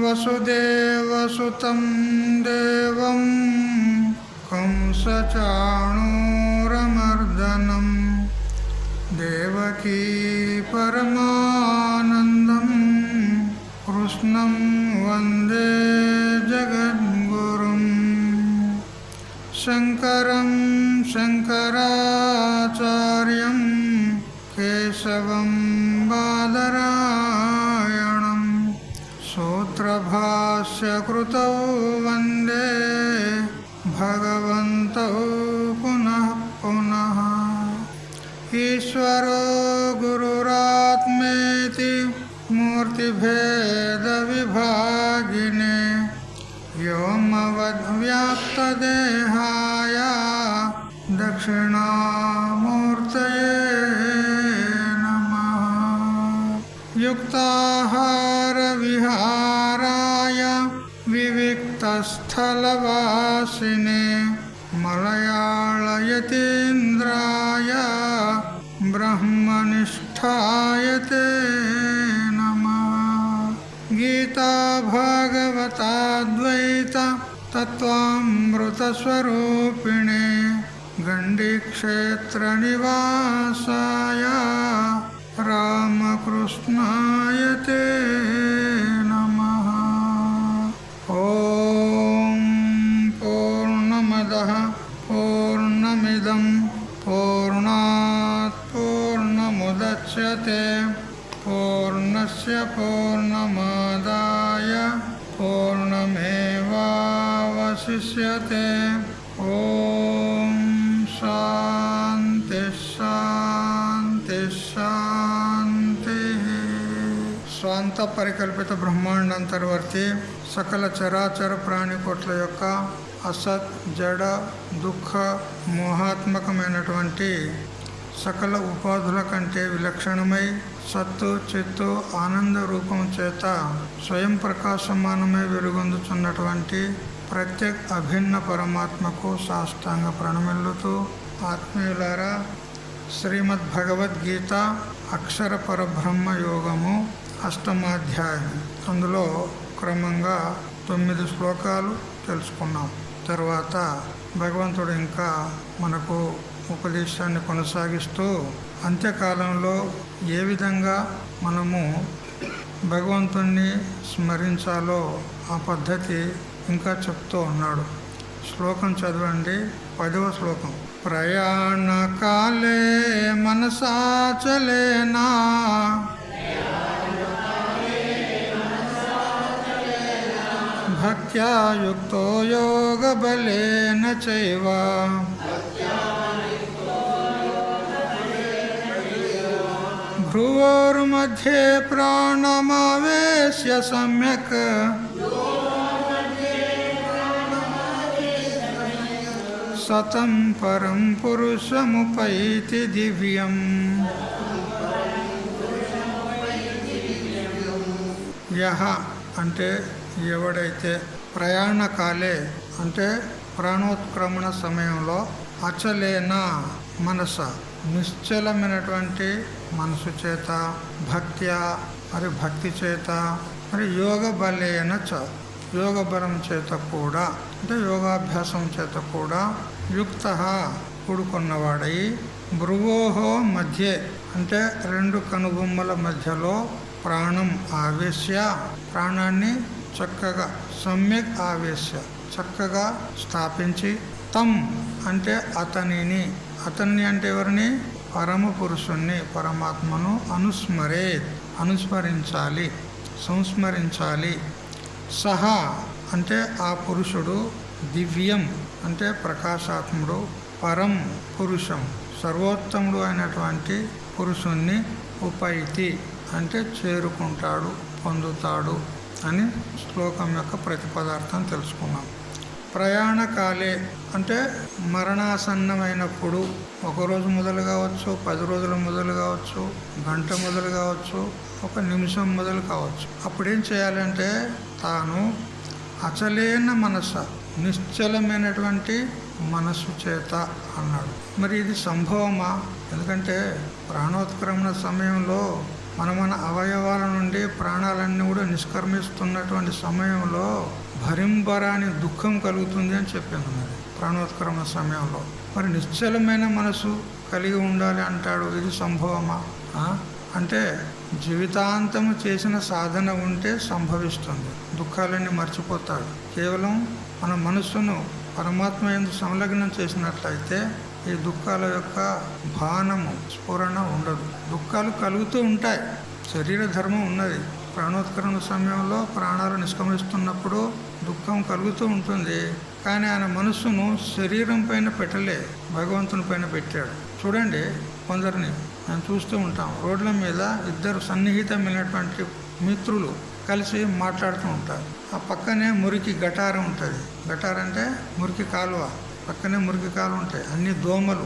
వసుదేవసుతం దేవం కంసచాణూరమర్దనం దేవకీ పరమానందం కృష్ణం వందే జగద్గురుం శంకరం శంకరాచార్యం కేశవం బాదరాయణం సూత్రభాష్యకృతౌ వందే భగవంతౌ పునః పునః. ఈశ్వరో గురురాత్మేతి మూర్తిభేదవిభాగినే వ్యోమవద్వ్యాప్తదేహాయ దక్షిణామూర్తయే నమః. యుక్తాహారవిహారాయ వివిక్తస్థలవాసినే మలయాళయతీంద్రాయ బ్రహ్మనిష్ఠాయ తే నమః. గీతా భాగవతాద్వైత తత్వామృతస్వరూపిణే గండీక్షేత్రనివాసాయ రామకృష్ణాయ తే నమః. ఓం పూర్ణమదః పూర్ణమిదం పూర్ణాత్ పూర్ణముదచ్యతే పూర్ణస్య పూర్ణమాదాయ పూర్ణమేవావశిష్యతే. ఓం శాంతి శాంతి శాంతి. స్వాంత పరికల్పిత బ్రహ్మాండంతర్వర్తి సకల చరాచర ప్రాణికోట్ల యొక్క అసత్ జడ దుఃఖ మోహాత్మకమైనటువంటి సకల ఉపాధుల కంటే విలక్షణమై సత్తు చిత్తు ఆనంద రూపం చేత స్వయం ప్రకాశమానమై వెలుగొందుచున్నటువంటి ప్రత్యేక అభిన్న పరమాత్మకు సాష్టాంగ ప్రణమిల్లుతూ, ఆత్మీయులారా, శ్రీమద్ భగవద్గీత అక్షర పరబ్రహ్మ యోగము అష్టమాధ్యాయం. అందులో క్రమంగా 9 శ్లోకాలు తెలుసుకున్నాం. తర్వాత భగవంతుడు ఇంకా మనకు ఉపదేశాన్ని కొనసాగిస్తూ అంత్యకాలంలో ఏ విధంగా మనము భగవంతుణ్ణి స్మరించాలో ఆ పద్ధతి ఇంకా చెప్తూ ఉన్నాడు. శ్లోకం చదవండి. 10వ శ్లోకం. ప్రయాణకాలే మనసాచలేనా భక్త్యా యుక్తో యోగబలేన చైవ భ్రువోర్मध्ये ప్రాణమావేశ్య సమ్యక్ సతం పరం పురుషముపైతి దివ్యం. యహ అంటే ఎవడైతే ప్రయాణకాలే అంటే ప్రాణోత్క్రమణ సమయంలో అచలేన మనస నిశ్చలమైనటువంటి మనసు చేత భక్త్యా మరి భక్తి చేత మరి యోగ బలేన చ యోగ బలం చేత కూడా అంటే యోగాభ్యాసం చేత కూడా యుక్త కూడుకున్నవాడై భ్రువోహో మధ్యే అంటే 2 కనుబొమ్మల మధ్యలో ప్రాణం ఆవేశ్య ప్రాణాన్ని చక్కగా సమ్యక్ ఆవేశ్య చక్కగా స్థాపించి తం అంటే అతనిని అంటే ఎవరిని పరమ పురుషుణ్ణి పరమాత్మను అనుస్మరించాలి సంస్మరించాలి. సహా అంటే ఆ పురుషుడు దివ్యం అంటే ప్రకాశాత్ముడు పరం పురుషం సర్వోత్తముడు అయినటువంటి పురుషుణ్ణి ఉపైతి అంటే చేరుకుంటాడు పొందుతాడు అని శ్లోకం యొక్క ప్రతిపదార్థం తెలుసుకున్నాం. ప్రయాణకాలే అంటే మరణాసన్నమైనప్పుడు, ఒకరోజు మొదలు కావచ్చు, 10 రోజుల మొదలు కావచ్చు, గంట మొదలు కావచ్చు, ఒక నిమిషం మొదలు కావచ్చు. అప్పుడేం చేయాలంటే తాను అచలేన మనస, నిశ్చలమైనటువంటి మనస్సు చేత అన్నాడు. మరి ఇది సంభవమా? ఎందుకంటే ప్రాణోత్క్రమణ సమయంలో మన అవయవాల నుండి ప్రాణాలన్నీ కూడా నిష్క్రమిస్తున్నటువంటి సమయంలో భరింబరాని దుఃఖం కలుగుతుంది అని చెప్పింది. మరి ప్రాణోత్క్రమణ సమయంలో మరి నిశ్చలమైన మనసు కలిగి ఉండాలి అంటాడు. ఇది సంభవమా? అంటే జీవితాంతము చేసిన సాధన ఉంటే సంభవిస్తుంది. దుఃఖాలన్నీ మర్చిపోతాడు. కేవలం మన మనస్సును పరమాత్మ యందు సంలగ్నం చేసినట్లయితే ఈ దుఃఖాల యొక్క భానము, స్ఫురణ ఉండదు. దుఃఖాలు కలుగుతూ ఉంటాయి. శరీర ధర్మం ఉన్నది. ప్రాణోత్కరణ సమయంలో ప్రాణాలు నిష్క్రమిస్తున్నప్పుడు దుఃఖం కలుగుతూ ఉంటుంది. కానీ ఆయన మనస్సును శరీరం పైన పెట్టలే, భగవంతుని పైన పెట్టాడు. చూడండి, కొందరిని మనం చూస్తూ ఉంటాం. రోడ్ల మీద ఇద్దరు సన్నిహితమైనటువంటి మిత్రులు కలిసి మాట్లాడుతూ ఉంటారు. ఆ పక్కనే మురికి గటారం ఉంటుంది. గటారం అంటే మురికి కాలువ. పక్కనే మురికి కాలువ ఉంటాయి. అన్ని దోమలు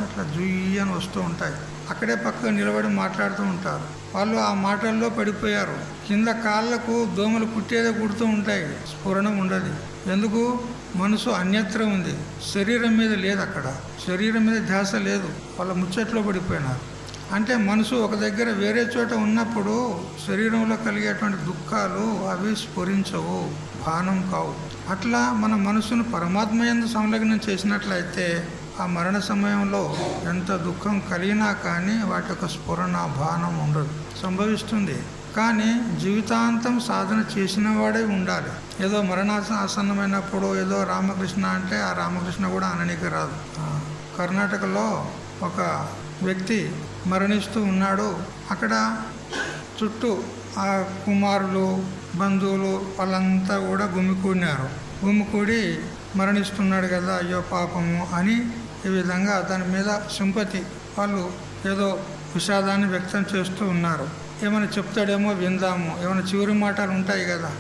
ఇట్లా జుయ్యని వస్తూ ఉంటాయి. అక్కడే పక్క నిలబడి మాట్లాడుతూ ఉంటారు. వాళ్ళు ఆ మాటల్లో పడిపోయారు. కింద కాళ్ళకు దోమలు కుట్టేదే కుడుతూ ఉంటాయి. స్ఫురణ ఉండదు. ఎందుకు? మనసు అన్యత్ర ఉంది, శరీరం మీద లేదు. అక్కడ శరీరం మీద ధ్యాస లేదు. వాళ్ళ ముచ్చట్లో పడిపోయినారు. అంటే మనసు ఒక దగ్గర వేరే చోట ఉన్నప్పుడు శరీరంలో కలిగేటువంటి దుఃఖాలు అవి స్ఫురించవు, భానం కావు. అట్లా మన మనసును పరమాత్మ యందు సంలగ్నం చేసినట్లయితే ఆ మరణ సమయంలో ఎంత దుఃఖం కలిగినా కానీ వాటి యొక్క స్ఫురణ, భానం ఉండదు. సంభవిస్తుంది. కానీ జీవితాంతం సాధన చేసిన వాడే ఉండాలి. ఏదో మరణాసన్నమైనప్పుడు ఏదో రామకృష్ణ అంటే ఆ రామకృష్ణ కూడా అననికి రాదు. కర్ణాటకలో ఒక వ్యక్తి మరణిస్తూ ఉన్నాడు. అక్కడ చుట్టూ ఆ కుమారులు, బంధువులు వాళ్ళంతా కూడా గుమికూడినారు. గుమికూడి మరణిస్తున్నాడు కదా, అయ్యో పాపము అని ఈ విధంగా దాని మీద సింపతి, వాళ్ళు ఏదో విషాదాన్ని వ్యక్తం చేస్తూ ఉన్నారు. ఏమైనా చెప్తాడేమో విందాము, ఏమైనా చివరి మాటలు ఉంటాయి కదా.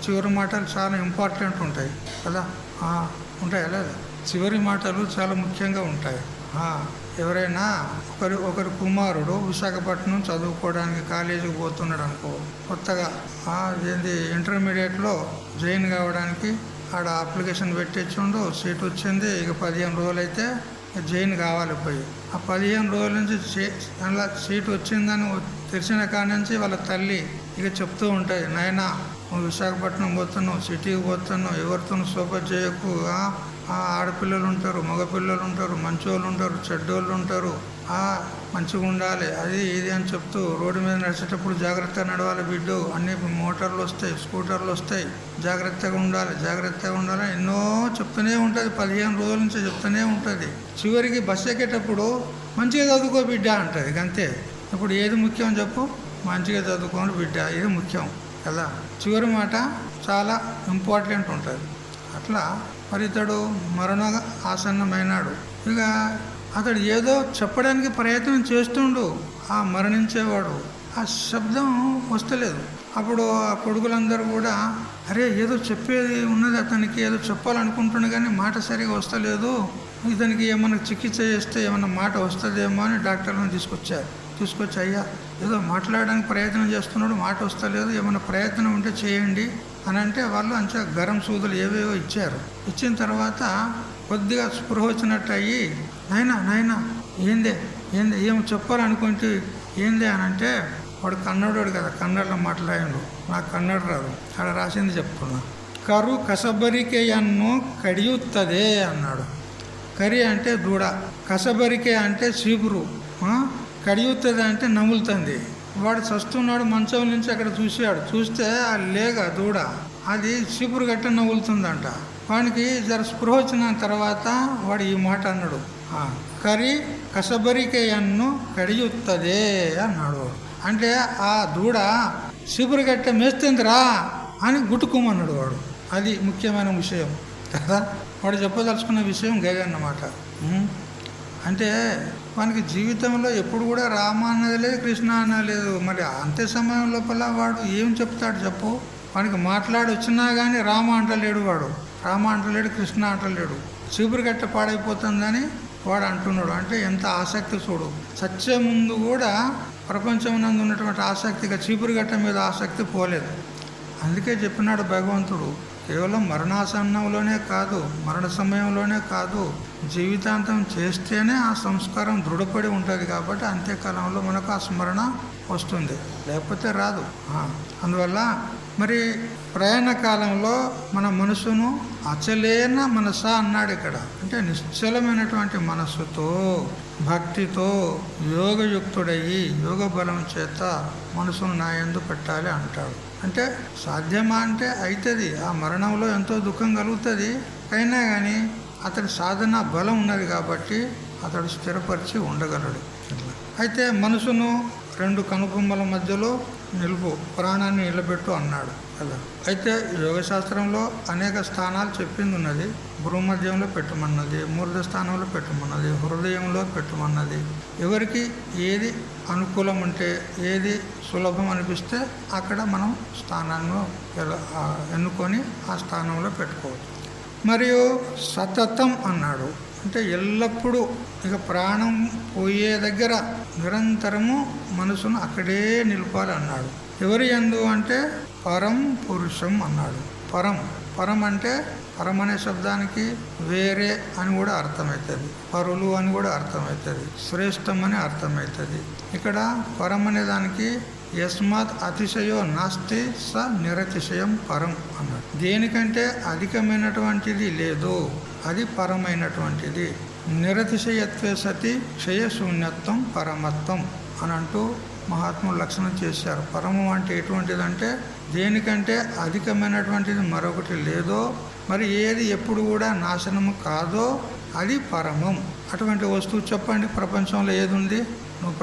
చివరి మాటలు చాలా ఇంపార్టెంట్ ఉంటాయి కదా. ఉంటాయి లేదా? చివరి మాటలు చాలా ముఖ్యంగా ఉంటాయి. ఎవరైనా ఒకరి కుమారుడు విశాఖపట్నం చదువుకోవడానికి కాలేజీకి పోతున్నాడు అనుకో, కొత్తగా ఏంది ఇంటర్మీడియట్లో జాయిన్ కావడానికి ఆడ అప్లికేషన్ పెట్టించుండు, సీట్ వచ్చింది. ఇక 15 రోజులు అయితే జాయిన్ కావాలి. పోయి ఆ 15 రోజుల నుంచి అలా సీట్ వచ్చిందని తెలిసిన కాడి నుంచి వాళ్ళ తల్లి ఇక చెప్తూ ఉంటుంది, నాయనా నువ్వు విశాఖపట్నం పోతున్నావు, సిటీకి పోతున్నావు, ఎవరితో సోపత్ చేయకు. ఆడపిల్లలు ఉంటారు, మగపిల్లలు ఉంటారు, మంచోళ్ళు ఉంటారు, చెడ్డోళ్ళు ఉంటారు, మంచిగా ఉండాలి, అది ఇది అని చెప్తూ రోడ్డు మీద నడిచేటప్పుడు జాగ్రత్తగా నడవాలి బిడ్డు, అన్ని మోటార్లు వస్తాయి, స్కూటర్లు వస్తాయి, జాగ్రత్తగా ఉండాలి, జాగ్రత్తగా ఉండాలి, ఎన్నో చెప్తూనే ఉంటుంది. 15 రోజుల నుంచి చెప్తూనే ఉంటుంది. చివరికి బస్సు ఎక్కేటప్పుడు మంచిగా చదువుకో బిడ్డ అంటుంది. అంతే. ఇప్పుడు ఏది ముఖ్యం చెప్పు? మంచిగా చదువుకోని బిడ్డ, ఇది ముఖ్యం కదా. చివరి మాట చాలా ఇంపార్టెంట్ ఉంటుంది. అట్లా మరి ఇతడు మరణ ఆసన్నమైనాడు. ఇక అతడు ఏదో చెప్పడానికి ప్రయత్నం చేస్తుండు. ఆ మరణించేవాడు ఆ శబ్దం వస్తలేదు. అప్పుడు ఆ కొడుకులందరూ కూడా అరే ఏదో చెప్పేది ఉన్నది, అతనికి ఏదో చెప్పాలనుకుంటున్నా కానీ మాట సరిగా వస్తలేదు, ఇతనికి ఏమైనా చికిత్స చేస్తే ఏమైనా మాట వస్తుందేమో అని డాక్టర్లను తీసుకొచ్చి అయ్యా ఏదో మాట్లాడడానికి ప్రయత్నం చేస్తున్నాడు, మాట వస్తలేదు, ఏమైనా ప్రయత్నం ఉంటే చేయండి అని అంటే వాళ్ళు అంచా గరం సూదులు ఏవేవో ఇచ్చారు. ఇచ్చిన తర్వాత కొద్దిగా స్పృహ వచ్చినట్టు అయ్యి నాయనా ఏందే ఏమో చెప్పాలనుకుంటే ఏందే అని అంటే వాడు కన్నడోడు కదా, కన్నడలో మాట్లాడాడు. నాకు కన్నడ రాదు, అక్కడ రాసింది చెప్తున్నా. కరు కసబరికెయన్ను కడియుತ್ತದೆ అన్నాడు. కరి అంటే దూడ, కసబరికే అంటే చీపురు, కడియుతుంది అంటే నములుతుంది. వాడు చస్తున్నాడు, మంచం నుంచి అక్కడ చూస్తే ఆ లేగ దూడ అది చీపురు గట్ట నవ్వులుతుందంట. వాడికి జర స్పృహ వచ్చిన తర్వాత వాడు ఈ మాట అన్నాడు, కరి కసబరికెయన్ను కడియుತ್ತದೆ అన్నాడు. అంటే ఆ దూడ చీపురు గట్ట మేస్తుందిరా అని గుట్టుకోమన్నాడు వాడు. అది ముఖ్యమైన విషయం కదా. వాడు చెప్పదలుచుకున్న విషయం గదే అన్నమాట. అంటే వానికి జీవితంలో ఎప్పుడు కూడా రామ అన్నది లేదు, కృష్ణ అన్నది లేదు. మరి అంతే సమయం లోపల వాడు ఏం చెప్తాడు చెప్పు? వానికి మాట్లాడి వచ్చినా కానీ రామ అంటలేడు వాడు. రామ అంటలేడు, కృష్ణ అంటలేడు. చీపురు గట్ట పాడైపోతుందని వాడు అంటున్నాడు. అంటే ఎంత ఆసక్తి చూడు. చచ్చే ముందు కూడా ప్రపంచమునందు ఉన్నటువంటి ఆసక్తిగా చీపురు గట్ట మీద ఆసక్తి పోలేదు. అందుకే చెప్పినాడు భగవంతుడు, కేవలం మరణాసన్నంలోనే కాదు, మరణ సమయంలోనే కాదు, జీవితాంతం చేస్తేనే ఆ సంస్కారం దృఢపడి ఉంటుంది. కాబట్టి అంత్యకాలంలో మనకు ఆ స్మరణ వస్తుంది, లేకపోతే రాదు. అందువల్ల మరి ప్రయాణ కాలంలో మన మనసును అచలేన మనస అన్నాడు ఇక్కడ. అంటే నిశ్చలమైనటువంటి మనస్సుతో, భక్తితో, యోగయుక్తుడయ్యి, యోగ బలం చేత మనసును నా యందు పెట్టాలి అంటాడు. అంటే సాధ్యమా అంటే అవుతుంది. ఆ మరణంలో ఎంతో దుఃఖం కలుగుతుంది. అయినా కానీ అతడి సాధన బలం ఉన్నది కాబట్టి అతడు స్థిరపరిచి ఉండగలడు. అయితే మనసును రెండు కనుబొమ్మల మధ్యలో నిలుపు, ప్రాణాన్ని నిలబెట్టు అన్నాడు కదా. అయితే యోగశాస్త్రంలో అనేక స్థానాలు చెప్పింది ఉన్నది. భూమధ్యంలో పెట్టమన్నది, మూర్ధ స్థానంలో పెట్టమన్నది, హృదయంలో పెట్టమన్నది. ఎవరికి ఏది అనుకూలం ఉంటే, ఏది సులభం అనిపిస్తే అక్కడ మనం స్థానాన్ని ఎన్నుకొని ఆ స్థానంలో పెట్టుకోవచ్చు. మరియు సతతం అన్నాడు. అంటే ఎల్లప్పుడూ ఇక ప్రాణం పోయే దగ్గర నిరంతరము మనసును అక్కడే నిలపాలి అన్నాడు. ఎవరి యందు అంటే పరం పురుషం అన్నాడు. పరం అంటే పరం అనే శబ్దానికి వేరే అని కూడా అర్థమవుతుంది, పరులు అని కూడా అర్థమవుతుంది, శ్రేష్టం అని అర్థమవుతుంది. ఇక్కడ పరం అనే దానికి యస్మాత్ అతిశయో నాస్తి స నిరతిశయం పరం అన్నాడు. దేనికంటే అధికమైనటువంటిది లేదు, అది పరమైనటువంటిది. నిరతిశయత్వే సతి క్షయశూన్యత్వం పరమత్వం అని అంటూ మహాత్ములు లక్షణం చేశారు. పరమం అంటే ఎటువంటిదంటే దేనికంటే అధికమైనటువంటిది మరొకటి లేదో, మరి ఏది ఎప్పుడు కూడా నాశనము కాదో అది పరమం. అటువంటి వస్తువు చెప్పండి, ప్రపంచంలో ఏది ఉంది? నువ్వు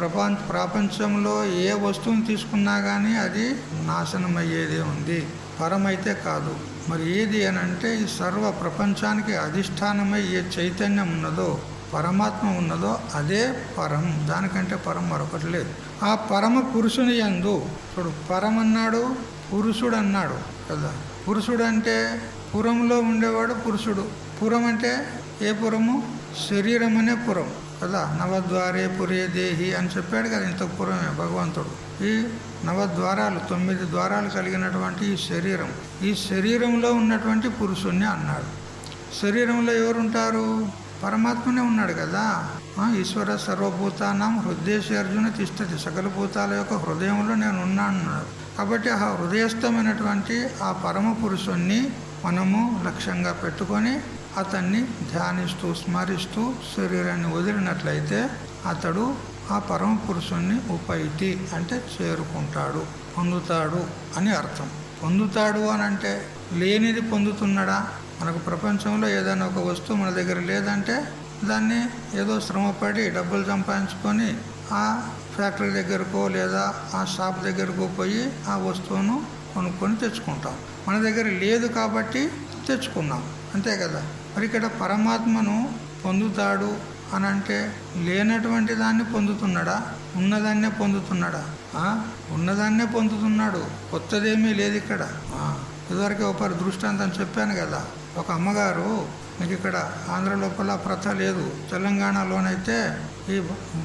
ప్రపంచంలో ఏ వస్తువుని తీసుకున్నా కానీ అది నాశనం అయ్యేదే ఉంది, పరమైతే కాదు. మరి ఏది అని అంటే ఈ సర్వ ప్రపంచానికి అధిష్టానమై ఏ చైతన్యం ఉన్నదో, పరమాత్మ ఉన్నదో అదే పరం. దానికంటే పరం మరొకటి లేదు. ఆ పరమ పురుషుని యందు చూడు, పరం అన్నాడు, పురుషుడు అన్నాడు కదా. పురుషుడు అంటే పురంలో ఉండేవాడు పురుషుడు. పురం అంటే ఏ పురము? శరీరం అనే పురం కదా. నవద్వారే పురే దేహి అని చెప్పాడు కదా. ఇంత పురమే భగవంతుడు. ఈ నవద్వారాలు, 9 ద్వారాలు కలిగినటువంటి ఈ శరీరం, ఈ శరీరంలో ఉన్నటువంటి పురుషుణ్ణి అన్నాడు. శరీరంలో ఎవరుంటారు? పరమాత్మనే ఉన్నాడు కదా. ఈశ్వర సర్వభూతానం హృదయేశ అర్జున తిష్టతి, సకల భూతాల యొక్క హృదయంలో నేను ఉన్నాను అన్నాడు. కాబట్టి ఆ హృదయస్థమైనటువంటి ఆ పరమ పురుషుణ్ణి మనము లక్ష్యంగా పెట్టుకొని అతన్ని ధ్యానిస్తూ స్మరిస్తూ శరీరాన్ని వదిలినట్లయితే అతడు ఆ పరమ పురుషుణ్ణి ఉపైతి అంటే చేరుకుంటాడు, పొందుతాడు అని అర్థం. పొందుతాడు అని అంటే లేనిది పొందుతున్నాడా? మనకు ప్రపంచంలో ఏదైనా ఒక వస్తువు మన దగ్గర లేదంటే దాన్ని ఏదో శ్రమపడి డబ్బులు సంపాదించుకొని ఆ ఫ్యాక్టరీ దగ్గరకో లేదా ఆ షాప్ దగ్గరకో పోయి ఆ వస్తువును కొనుక్కొని తెచ్చుకుంటాం. మన దగ్గర లేదు కాబట్టి తెచ్చుకున్నాం, అంతే కదా. మరి ఇక్కడ పరమాత్మను పొందుతాడు అని అంటే లేనటువంటి దాన్ని పొందుతున్నాడా? ఉన్నదాన్నే పొందుతున్నాడా? ఉన్నదాన్నే పొందుతున్నాడు, కొత్తదేమీ లేదు ఇక్కడ. ఇదివరకే ఒక దృష్టాంతం చెప్పాను కదా. ఒక అమ్మగారు, మీకు ఇక్కడ ఆంధ్ర లోపల ప్రథ లేదు, తెలంగాణలోనైతే ఈ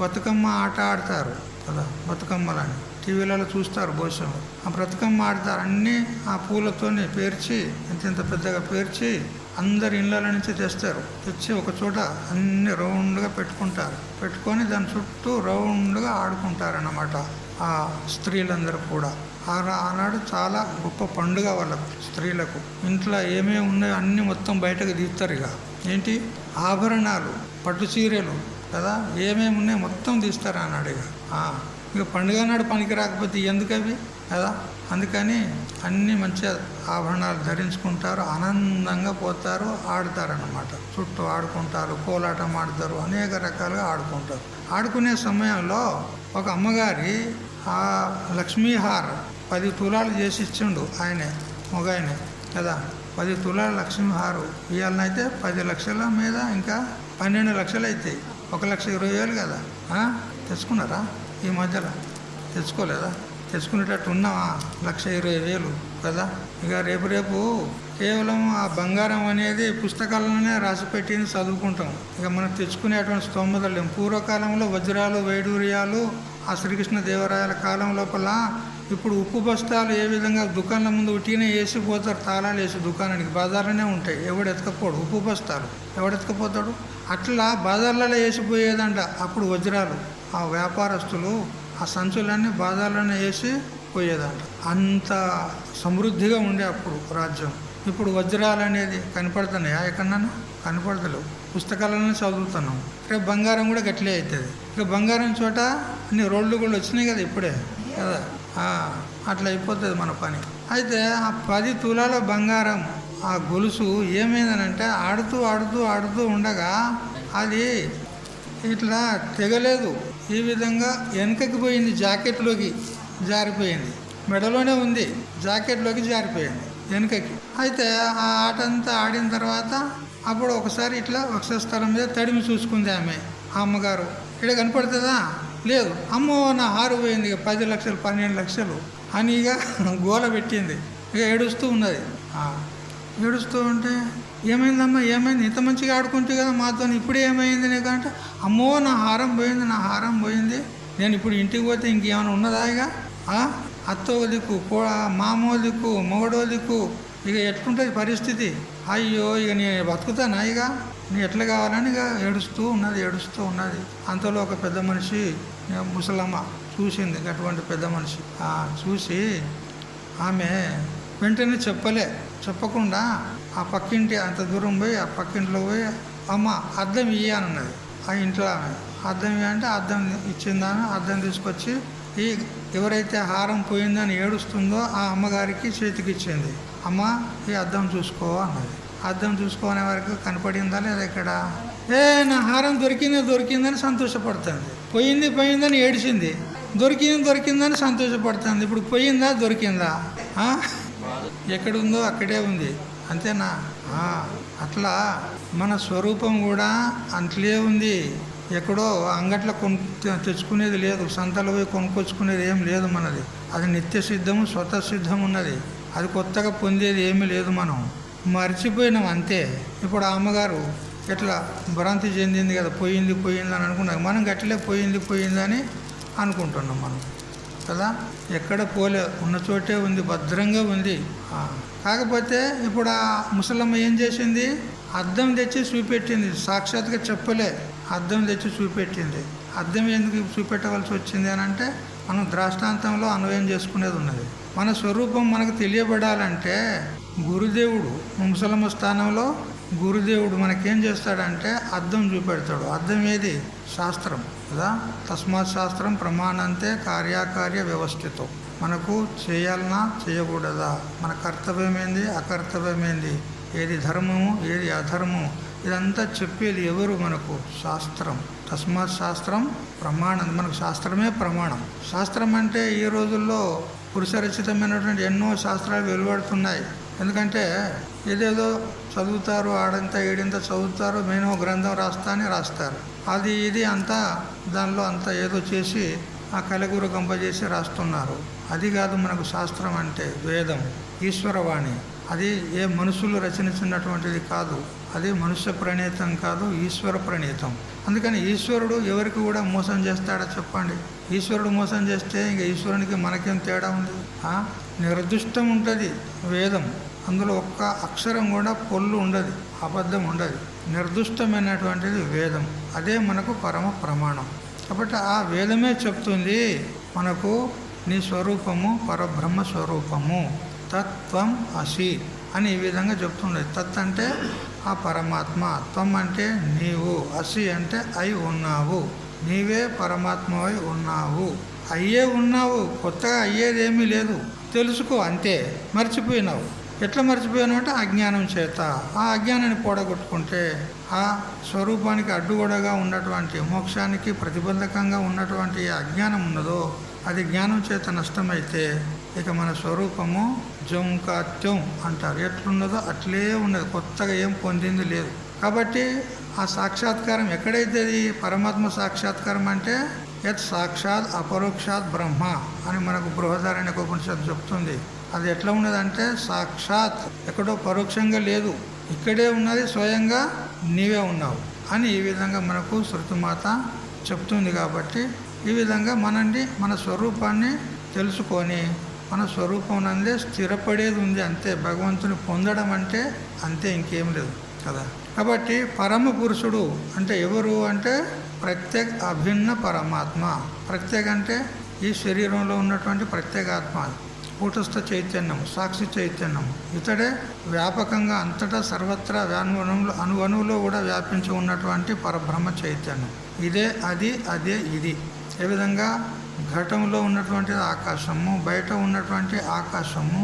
బతుకమ్మ ఆట ఆడతారు కదా. బతుకమ్మలని టీవీలలో చూస్తారు బహుశా. ఆ బతుకమ్మ ఆడతారు, అన్నీ ఆ పూలతోని పేర్చి ఇంత పెద్దగా పేర్చి అందరి ఇళ్ళ నుంచి తెస్తారు. తెచ్చి ఒక చోట అన్ని రౌండ్గా పెట్టుకుంటారు. పెట్టుకొని దాని చుట్టూ రౌండ్గా ఆడుకుంటారన్నమాట ఆ స్త్రీలందరూ కూడా. ఆనాడు చాలా గొప్ప పండుగ వాళ్ళకు, స్త్రీలకు. ఇంట్లో ఏమేమి ఉన్నాయో అన్నీ మొత్తం బయటకు తీస్తారు. ఇక ఏంటి ఆభరణాలు, పట్టు చీరలు కదా, ఏమేమి ఉన్నాయో మొత్తం తీస్తారు అన్నాడు. ఇక పండుగ నాడు పనికి రాకపోతే ఎందుకు అవి కదా. అందుకని అన్నీ మంచిగా ఆభరణాలు ధరించుకుంటారు, ఆనందంగా పోతారు, ఆడతారన్నమాట. చుట్టూ ఆడుకుంటారు, కోలాటం ఆడతారు, అనేక రకాలుగా ఆడుకుంటారు. ఆడుకునే సమయంలో ఒక అమ్మగారి ఆ లక్ష్మీహార్ 10 తులాలు చేసి ఇచ్చిండు ఆయనే, మొగాయనే కదా. 10 తులాల లక్ష్మీహారు ఇవాళనైతే 10 లక్షల మీద ఇంకా 12 లక్షలు అవుతాయి. 1,20,000 కదా. తెచ్చుకున్నారా? ఈ మధ్యలో తెచ్చుకోలేదా? తెచ్చుకునేటట్టు ఉన్నావా? 1,20,000 కదా. ఇక రేపు కేవలం ఆ బంగారం అనేది పుస్తకాలలోనే రాసి పెట్టింది చదువుకుంటాం. ఇక మనం తెచ్చుకునేటువంటి స్తోమత లేం. పూర్వకాలంలో వజ్రాలు వైడూర్యాలు ఆ శ్రీకృష్ణ దేవరాయల కాలం లోపల ఇప్పుడు ఉప్పు బస్తాలు ఏ విధంగా దుకాణాల ముందు ఉట్టినే వేసిపోతారు, తాళాలు వేసి దుకాణానికి, బజార్లోనే ఉంటాయి, ఎవడు ఎత్తుకపోడు ఉప్పు బస్తాలు, ఎవడెత్తుకపోతాడు. అట్లా బజార్లలో వేసిపోయేదంట అప్పుడు వజ్రాలు. ఆ వ్యాపారస్తులు ఆ సంచులన్నీ బజార్లోనే వేసి పోయేదంట. అంత సమృద్ధిగా ఉండే అప్పుడు రాజ్యం. ఇప్పుడు వజ్రాలు అనేది కనపడుతున్నాయా? ఎక్కడన్నా కనపడతలేవు, పుస్తకాలనే చదువుతున్నాం. రేపు బంగారం కూడా గట్లే అవుతుంది. ఇక బంగారం చోట అన్ని రోడ్లు కూడా వచ్చినాయి కదా ఇప్పుడే కదా. అట్లా అయిపోతుంది మన పని. అయితే ఆ 10 తులాల బంగారం ఆ గొలుసు ఏమైందనంటే ఆడుతూ ఆడుతూ ఆడుతూ ఉండగా అది ఇట్లా తెగలేదు, ఈ విధంగా వెనకకి పోయింది, జాకెట్లోకి జారిపోయింది. మెడలోనే ఉంది, జాకెట్లోకి జారిపోయింది వెనకకి. అయితే ఆ ఆట అంతా ఆడిన తర్వాత అప్పుడు ఒకసారి ఇట్లా వక్షస్థలం మీద తడిమి చూసుకుంది ఆమె, ఆ అమ్మగారు. ఇక్కడ కనపడుతుందా? లేదు. అమ్మో నా హారు పోయింది, ఇక 10 లక్షలు 12 లక్షలు అని ఇక గోల పెట్టింది. ఇక ఏడుస్తూ ఉన్నది. ఏడుస్తూ ఉంటే ఏమైందమ్మా, ఏమైంది, ఇంత మంచిగా ఆడుకుంటే కదా మాతో, ఇప్పుడు ఏమైంది నీకు అంటే, అమ్మో నా హారం పోయింది, నా హారం పోయింది, నేను ఇప్పుడు ఇంటికి పోతే ఇంకేమైనా ఉన్నదా? ఇక అత్తో దిక్కు, మామో దిక్కు, మొగడో దిక్కు, ఇక ఎట్లుంటుంది పరిస్థితి? అయ్యో ఇక నేను బతుకుతానా? ఇక నీ ఎట్లా కావాలని ఇక ఏడుస్తూ ఉన్నది. అంతలో ఒక పెద్ద మనిషి, ముసలమ్మ చూసింది. అటువంటి పెద్ద మనిషి చూసి ఆమె వెంటనే చెప్పకుండా ఆ పక్కింటి అంత దూరం పోయి ఆ పక్కింట్లో పోయి, అమ్మ అద్దం ఇయ్యనున్నది. ఆ ఇంట్లో ఆమె అద్దం ఇవ్వంటే అద్దం ఇచ్చిందామె. అద్దం తీసుకొచ్చి ఈ ఎవరైతే హారం పోయిందని ఏడుస్తుందో ఆ అమ్మగారికి చేతికి ఇచ్చింది. అమ్మ ఈ అద్దం చూసుకో అన్నది. అద్దం చూసుకునే వరకు కనపడిందా లేదా ఇక్కడ? నా హారం దొరికిందని సంతోషపడుతుంది. పోయిందని ఏడిచింది. దొరికిందని సంతోషపడుతుంది. ఇప్పుడు పోయిందా దొరికిందా? ఎక్కడుందో అక్కడే ఉంది, అంతేనా? అట్లా మన స్వరూపం కూడా అంట్లే ఉంది. ఎక్కడో అంగట్లో తెచ్చుకునేది లేదు, సంతలో పోయి కొనుక్కొచ్చుకునేది ఏం లేదు మనది. అది నిత్య సిద్ధము, స్వతः సిద్ధం ఉన్నది. అది కొత్తగా పొందేది ఏమీ లేదు. మనం మర్చిపోయినాం అంతే. ఇప్పుడు ఆ అమ్మగారు ఎట్లా భ్రాంతి చెందింది కదా, పోయింది అని అనుకున్నాం. మనం గట్లే పోయిందని అనుకుంటున్నాం మనం కదా. ఎక్కడ పోలే, ఉన్న చోటే ఉంది, భద్రంగా ఉంది. కాకపోతే ఇప్పుడు ఆ ముసలమ్మ ఏం చేసింది? అద్దం తెచ్చి చూపెట్టింది. సాక్షాత్గా చెప్పలే, అద్దం తెచ్చి చూపెట్టింది. అద్దం ఎందుకు చూపెట్టవలసి వచ్చింది అని అంటే, మనం దృష్టాంతంలో అన్వయం చేసుకునేది ఉన్నది. మన స్వరూపం మనకు తెలియబడాలంటే గురుదేవుడు, ముసలమ్మ స్థానంలో గురుదేవుడు మనకేం చేస్తాడంటే అద్దం చూపెడతాడు. అద్దం ఏది? శాస్త్రం కదా. తస్మాత్ శాస్త్రం ప్రమాణంతే కార్యాకార్య వ్యవస్థితం. మనకు చేయాలన్నా చేయకూడదా, మన కర్తవ్యం ఏంది అకర్తవ్యం ఏంది, ఏది ధర్మము ఏది అధర్మము, ఇదంతా చెప్పేది ఎవరు? మనకు శాస్త్రం. తస్మాత్ శాస్త్రం ప్రమాణం. మనకు శాస్త్రమే ప్రమాణం. శాస్త్రం అంటే ఈ రోజుల్లో పురుషరచితమైనటువంటి ఎన్నో శాస్త్రాలు వెలువడుతున్నాయి. ఎందుకంటే ఏదేదో చదువుతారు, ఆడంతా ఏడింత చదువుతారు, మేనో గ్రంథం రాస్తారు. అది ఇది అంతా దానిలో అంతా ఏదో చేసి ఆ కలగూర గంపజేసి రాస్తున్నారు. అది కాదు మనకు శాస్త్రం అంటే. వేదం ఈశ్వరవాణి, అది ఏ మనుషులు రచనించినటువంటిది కాదు, అది మనుష్య ప్రణీతం కాదు, ఈశ్వర ప్రణీతం. అందుకని ఈశ్వరుడు ఎవరికి కూడా మోసం చేస్తాడా చెప్పండి? ఈశ్వరుడు మోసం చేస్తే ఇంకా ఈశ్వరునికి మనకేం తేడా ఉంది? నిర్దిష్టం ఉంటుంది వేదం. అందులో ఒక్క అక్షరం కూడా పొల్లు ఉండదు, అబద్ధం ఉండదు. నిర్దిష్టమైనటువంటిది వేదం. అదే మనకు పరమ ప్రమాణం. కాబట్టి ఆ వేదమే చెప్తుంది మనకు నీ స్వరూపము పరబ్రహ్మ స్వరూపము, తత్వం అసి అని ఈ విధంగా చెప్తుండేది. తత్ అంటే ఆ పరమాత్మ, త్వం అంటే నీవు, అసి అంటే అయి ఉన్నావు, నీవే పరమాత్మవై ఉన్నావు, అయ్యే ఉన్నావు, కొత్తగా అయ్యేదేమీ లేదు, తెలుసుకో అంతే. మర్చిపోయినావు. ఎట్లా మర్చిపోయాను అంటే అజ్ఞానం చేత. ఆ అజ్ఞానాన్ని పోడగొట్టుకుంటే ఆ స్వరూపానికి అడ్డుగోడగా ఉన్నటువంటి, మోక్షానికి ప్రతిబంధకంగా ఉన్నటువంటి అజ్ఞానం ఉన్నదో అది జ్ఞానం చేత నష్టమైతే ఇక మన స్వరూపము జంకాత్యం అంటారు. ఎట్లున్నదో అట్లే ఉన్నది, కొత్తగా ఏం పొందింది లేదు. కాబట్టి ఆ సాక్షాత్కారం ఎక్కడైతే పరమాత్మ సాక్షాత్కారం అంటే యత్ సాక్షాత్ అపరోక్షాత్ బ్రహ్మ అని మనకు బృహదారణ్యక ఉపనిషత్తు చెప్తుంది. అది ఎట్లా ఉన్నదంటే సాక్షాత్, ఎక్కడో పరోక్షంగా లేదు, ఇక్కడే ఉన్నది, స్వయంగా నీవే ఉన్నావు అని ఈ విధంగా మనకు శృతిమాత చెప్తుంది. కాబట్టి ఈ విధంగా మన స్వరూపాన్ని తెలుసుకొని మన స్వరూపం నందే స్థిరపడేది ఉంది, అంతే. భగవంతుని పొందడం అంటే అంతే, ఇంకేం లేదు కదా. కాబట్టి పరమ పురుషుడు అంటే ఎవరు అంటే ప్రత్యేక అభిన్న పరమాత్మ. ప్రత్యేక అంటే ఈ శరీరంలో ఉన్నటువంటి ప్రత్యేగాత్మ, కూటస్థ చైతన్యము, సాక్షి చైతన్యము. ఇతడే వ్యాపకంగా అంతటా సర్వత్రా అణువణువులో కూడా వ్యాపించి ఉన్నటువంటి పరబ్రహ్మ చైతన్యం. ఇదే అది, అదే ఇది. ఏ విధంగా ఘటంలో ఉన్నటువంటి ఆకాశము, బయట ఉన్నటువంటి ఆకాశము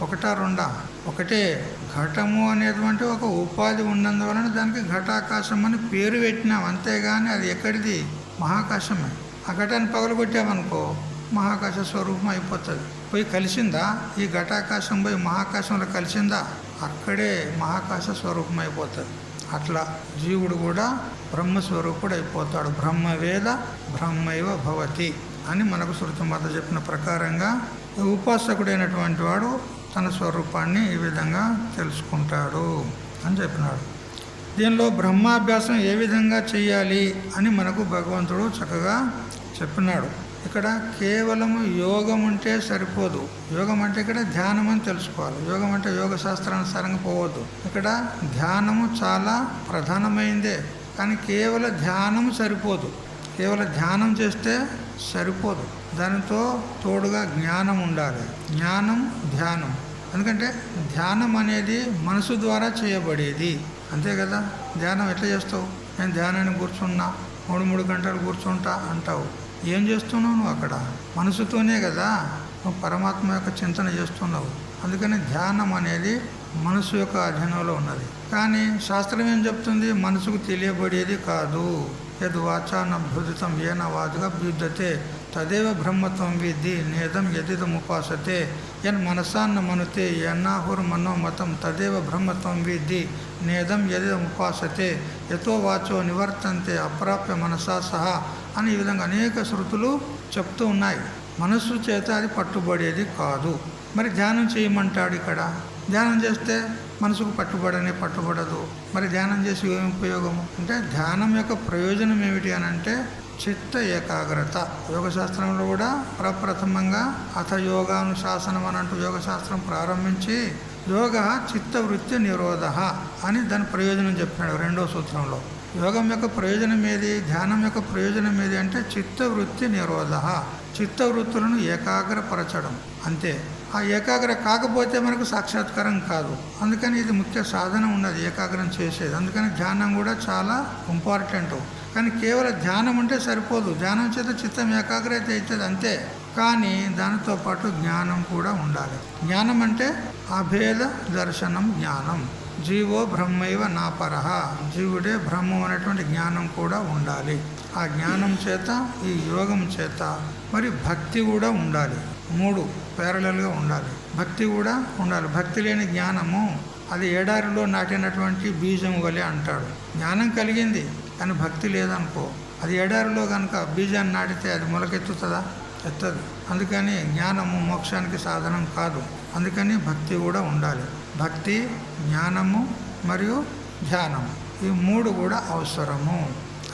ఒకటా రెండా? ఒకటే. ఘటము అనేటువంటి ఒక ఉపాధి ఉన్నందువలన దానికి ఘటాకాశం అని పేరు పెట్టినాం, అంతేగాని అది ఎక్కడిది? మహాకాశమే. ఆ ఘటాన్ని పగలగొట్టామనుకో మహాకాశ స్వరూపం అయిపోతుంది. పోయి కలిసిందా? ఈ ఘటాకాశం పోయి మహాకాశంలో కలిసిందా? అక్కడే మహాకాశ స్వరూపం అయిపోతుంది. అట్లా జీవుడు కూడా బ్రహ్మస్వరూపుడు అయిపోతాడు. బ్రహ్మవేద బ్రహ్మైవ భవతి అని మనకు శృతిమాత చెప్పిన ప్రకారంగా ఉపాసకుడైనటువంటి వాడు తన స్వరూపాన్ని ఈ విధంగా తెలుసుకుంటాడు అని చెప్పినాడు. దీనిలో బ్రహ్మాభ్యాసం ఏ విధంగా చేయాలి అని మనకు భగవంతుడు చక్కగా చెప్పినాడు. ఇక్కడ కేవలము యోగం ఉంటే సరిపోదు. యోగం అంటే ఇక్కడ ధ్యానం అని తెలుసుకోవాలి. యోగం అంటే యోగ శాస్త్రానుసారంగా పోవద్దు. ఇక్కడ ధ్యానము చాలా ప్రధానమైందే, కానీ కేవలం ధ్యానం సరిపోదు. కేవలం ధ్యానం చేస్తే సరిపోదు, దానితో తోడుగా జ్ఞానం ఉండాలి. జ్ఞానం, ధ్యానం. ఎందుకంటే ధ్యానం అనేది మనసు ద్వారా చేయబడేది, అంతే కదా. ధ్యానం ఎట్లా చేస్తావు? నేను ధ్యానాన్ని కూర్చున్నా, 3 గంటలు కూర్చుంటా అంటావు. ఏం చేస్తున్నావు నువ్వు? అక్కడ మనసుతోనే కదా నువ్వు పరమాత్మ యొక్క చింతన చేస్తున్నావు. అందుకని ధ్యానం అనేది మనసు యొక్క అధీనంలో ఉన్నది. కానీ శాస్త్రం ఏం చెప్తుంది? మనసుకు తెలియబడేది కాదు. యద్ వాచానభ్యుదితం ఏన వాదుగా భ్యుద్ధతే తదేవ బ్రహ్మత్వం విద్ధి నేదం యదిదముపాసతే యన్ మనసాన్న మనుతే యన్నాహుర్మనోమతం తదేవ బ్రహ్మత్వం విద్ధి నేదం యదిదముపాసతే యతో వాచో నివర్తంతే అప్రాప్య మనసా సహా అని ఈ విధంగా అనేక శృతులు చెప్తూ ఉన్నాయి. మనస్సు చేత అది పట్టుబడేది కాదు. మరి ధ్యానం చేయమంటాడు ఇక్కడ. ధ్యానం చేస్తే మనసుకు పట్టుబడదు. మరి ధ్యానం చేసి ఏమి ఉపయోగము అంటే, ధ్యానం యొక్క ప్రయోజనం ఏమిటి అని అంటే చిత్త ఏకాగ్రత. యోగశాస్త్రంలో కూడా ప్రప్రథమంగా అథ యోగానుశాసనం అని అంటూ యోగశాస్త్రం ప్రారంభించి యోగ చిత్తవృత్తి నిరోధ అని దాని ప్రయోజనం చెప్పినాడు 2వ సూత్రంలో. యోగం యొక్క ప్రయోజనం ఏది, ధ్యానం యొక్క ప్రయోజనం ఏది అంటే చిత్తవృత్తి నిరోధ, చిత్తవృత్తులను ఏకాగ్రపరచడం, అంతే. ఆ ఏకాగ్ర కాకపోతే మనకు సాక్షాత్కారం కాదు. అందుకని ఇది ముఖ్య సాధన ఉన్నది, ఏకాగ్రం చేసేది. అందుకని ధ్యానం కూడా చాలా ఇంపార్టెంట్. కానీ కేవలం ధ్యానం ఉంటే సరిపోదు. ధ్యానం చేత చిత్తం ఏకాగ్రత అవుతుంది, అంతే. కానీ దానితో పాటు జ్ఞానం కూడా ఉండాలి. జ్ఞానం అంటే అభేద దర్శనం జ్ఞానం. జీవో బ్రహ్మైవ నాపరహ, జీవుడే బ్రహ్మం అనేటువంటి జ్ఞానం కూడా ఉండాలి. ఆ జ్ఞానం చేత, ఈ యోగం చేత మరి భక్తి కూడా ఉండాలి. 3 ప్యారలల్గా ఉండాలి. భక్తి కూడా ఉండాలి. భక్తి లేని జ్ఞానము అది ఎడారిలో నాటినటువంటి బీజం వలె అంటాడు. జ్ఞానం కలిగింది కానీ భక్తి లేదనుకో, అది ఎడారిలో కనుక బీజాన్ని నాటితే అది మొలకెత్తుతుందా? ఎత్తదు. అందుకని జ్ఞానము మోక్షానికి సాధనం కాదు. అందుకని భక్తి కూడా ఉండాలి. భక్తి, జ్ఞానము మరియు ధ్యానము, ఈ 3 కూడా అవసరము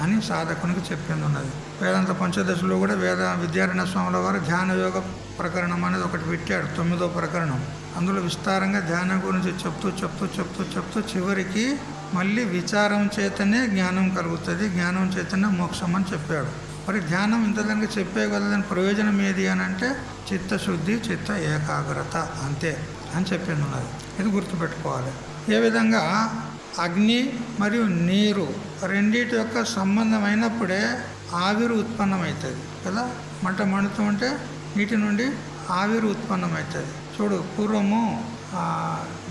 అని సాధకునికి చెప్పింది ఉన్నది. వేదాంత పంచదశలో కూడా విద్యారణ్య స్వాముల వారు ధ్యాన యోగ ప్రకరణం అనేది ఒకటి పెట్టాడు, 9వ ప్రకరణం. అందులో విస్తారంగా ధ్యానం గురించి చెప్తూ చివరికి మళ్ళీ విచారం చేతనే జ్ఞానం కలుగుతుంది, జ్ఞానం చేతనే మోక్షం అని చెప్పాడు. మరి ధ్యానం ఇంతదానికి చెప్పే కదా, దాని ప్రయోజనం ఏది అని అంటే చిత్తశుద్ధి, చిత్త ఏకాగ్రత, అంతే అని చెప్పింది ఉన్నది. ఇది గుర్తుపెట్టుకోవాలి. ఏ విధంగా అగ్ని మరియు నీరు రెండింటి యొక్క సంబంధం అయినప్పుడే ఆవిరి ఉత్పన్నమవుతుంది కదా. మంట మండుతూ ఉంటే నీటి నుండి ఆవిరి ఉత్పన్నమవుతుంది. చూడు, పూర్వము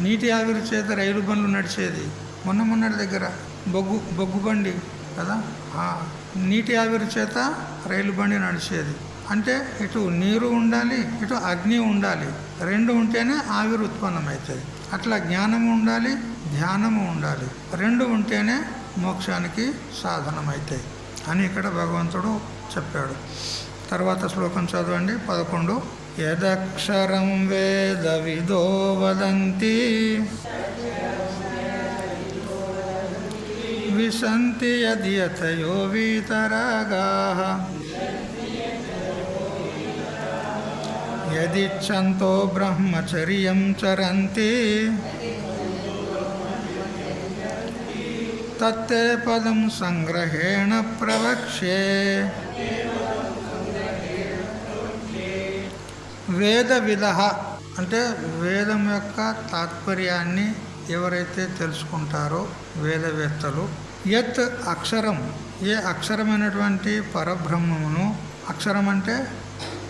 నీటి ఆవిరి చేత రైలు బండ్లు నడిచేది. మొన్నటి దగ్గర బొగ్గు బండి కదా, నీటి ఆవిరి చేత రైలు బండి నడిచేది. అంటే ఇటు నీరు ఉండాలి, ఇటు అగ్ని ఉండాలి, 2 ఉంటేనే ఆవిరి ఉత్పన్నమవుతుంది. అట్లా జ్ఞానము ఉండాలి, ధ్యానము ఉండాలి, 2 ఉంటేనే మోక్షానికి సాధనమవుతాయి అని ఇక్కడ భగవంతుడు చెప్పాడు. తర్వాత శ్లోకం చదవండి, 11. యదక్షరం వేదవిదో వదంతి విశంతి యద్యతయో వీతరాగాః యదిచ్ఛంతో బ్రహ్మచర్యం చరంతి తత్తే పదం సంగ్రహేణ ప్రవక్ష్యే. వేద విదః అంటే వేదం యొక్క తాత్పర్యాన్ని ఎవరైతే తెలుసుకుంటారో వేదవేత్తలు, యత్ అక్షరం ఏ అక్షరమైనటువంటి పరబ్రహ్మమును, అక్షరం అంటే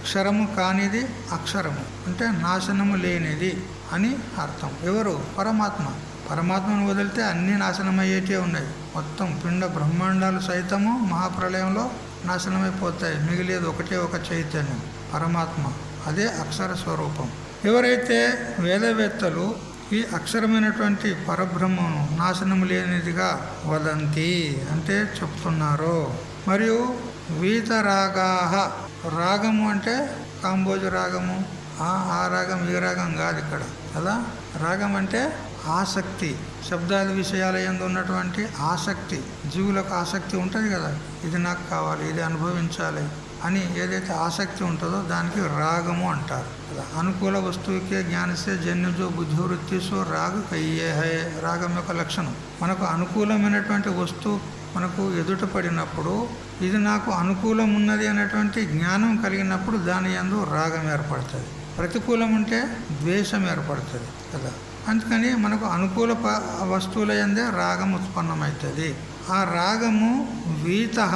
క్షరము కానిది, అక్షరము అంటే నాశనము లేనిది అని అర్థం. ఎవరు? పరమాత్మ. పరమాత్మను వదిలితే అన్నీ నాశనమయ్యేటే ఉన్నాయి. మొత్తం పిండ బ్రహ్మాండాలు సైతము మహాప్రళయంలో నాశనమైపోతాయి. మిగిలేదు ఒకటే ఒక చైతన్యం, పరమాత్మ. అదే అక్షర స్వరూపం. ఎవరైతే వేదవేత్తలు ఈ అక్షరమైనటువంటి పరబ్రహ్మను నాశనము లేనిదిగా వదంతి అంటే చెప్తున్నారో, మరియు వీతరాగాః రాగము అంటే కాంబోజ రాగము, ఆ రాగం ఈ రాగం కాదు ఇక్కడ కదా. రాగం అంటే ఆసక్తి, శబ్దాల విషయాల యందు ఉన్నటువంటి ఆసక్తి. జీవులకు ఆసక్తి ఉంటుంది కదా, ఇది నాకు కావాలి, ఇది అనుభవించాలి అని ఏదైతే ఆసక్తి ఉంటుందో దానికి రాగము అంటారు కదా. అనుకూల వస్తువుకే జ్ఞానసే జన్యుజో బుద్ధివృత్తి సో రాగ కయ్యే హై. రాగం యొక్క లక్షణం మనకు అనుకూలమైనటువంటి వస్తువు మనకు ఎదుట పడినప్పుడు ఇది నాకు అనుకూలం ఉన్నది అనేటువంటి జ్ఞానం కలిగినప్పుడు దాని యందు రాగం ఏర్పడుతుంది. ప్రతికూలం ఉంటే ద్వేషం ఏర్పడుతుంది కదా. అందుకని మనకు అనుకూల వస్తువుల యందే రాగం ఉత్పన్నమవుతుంది. ఆ రాగము వీతః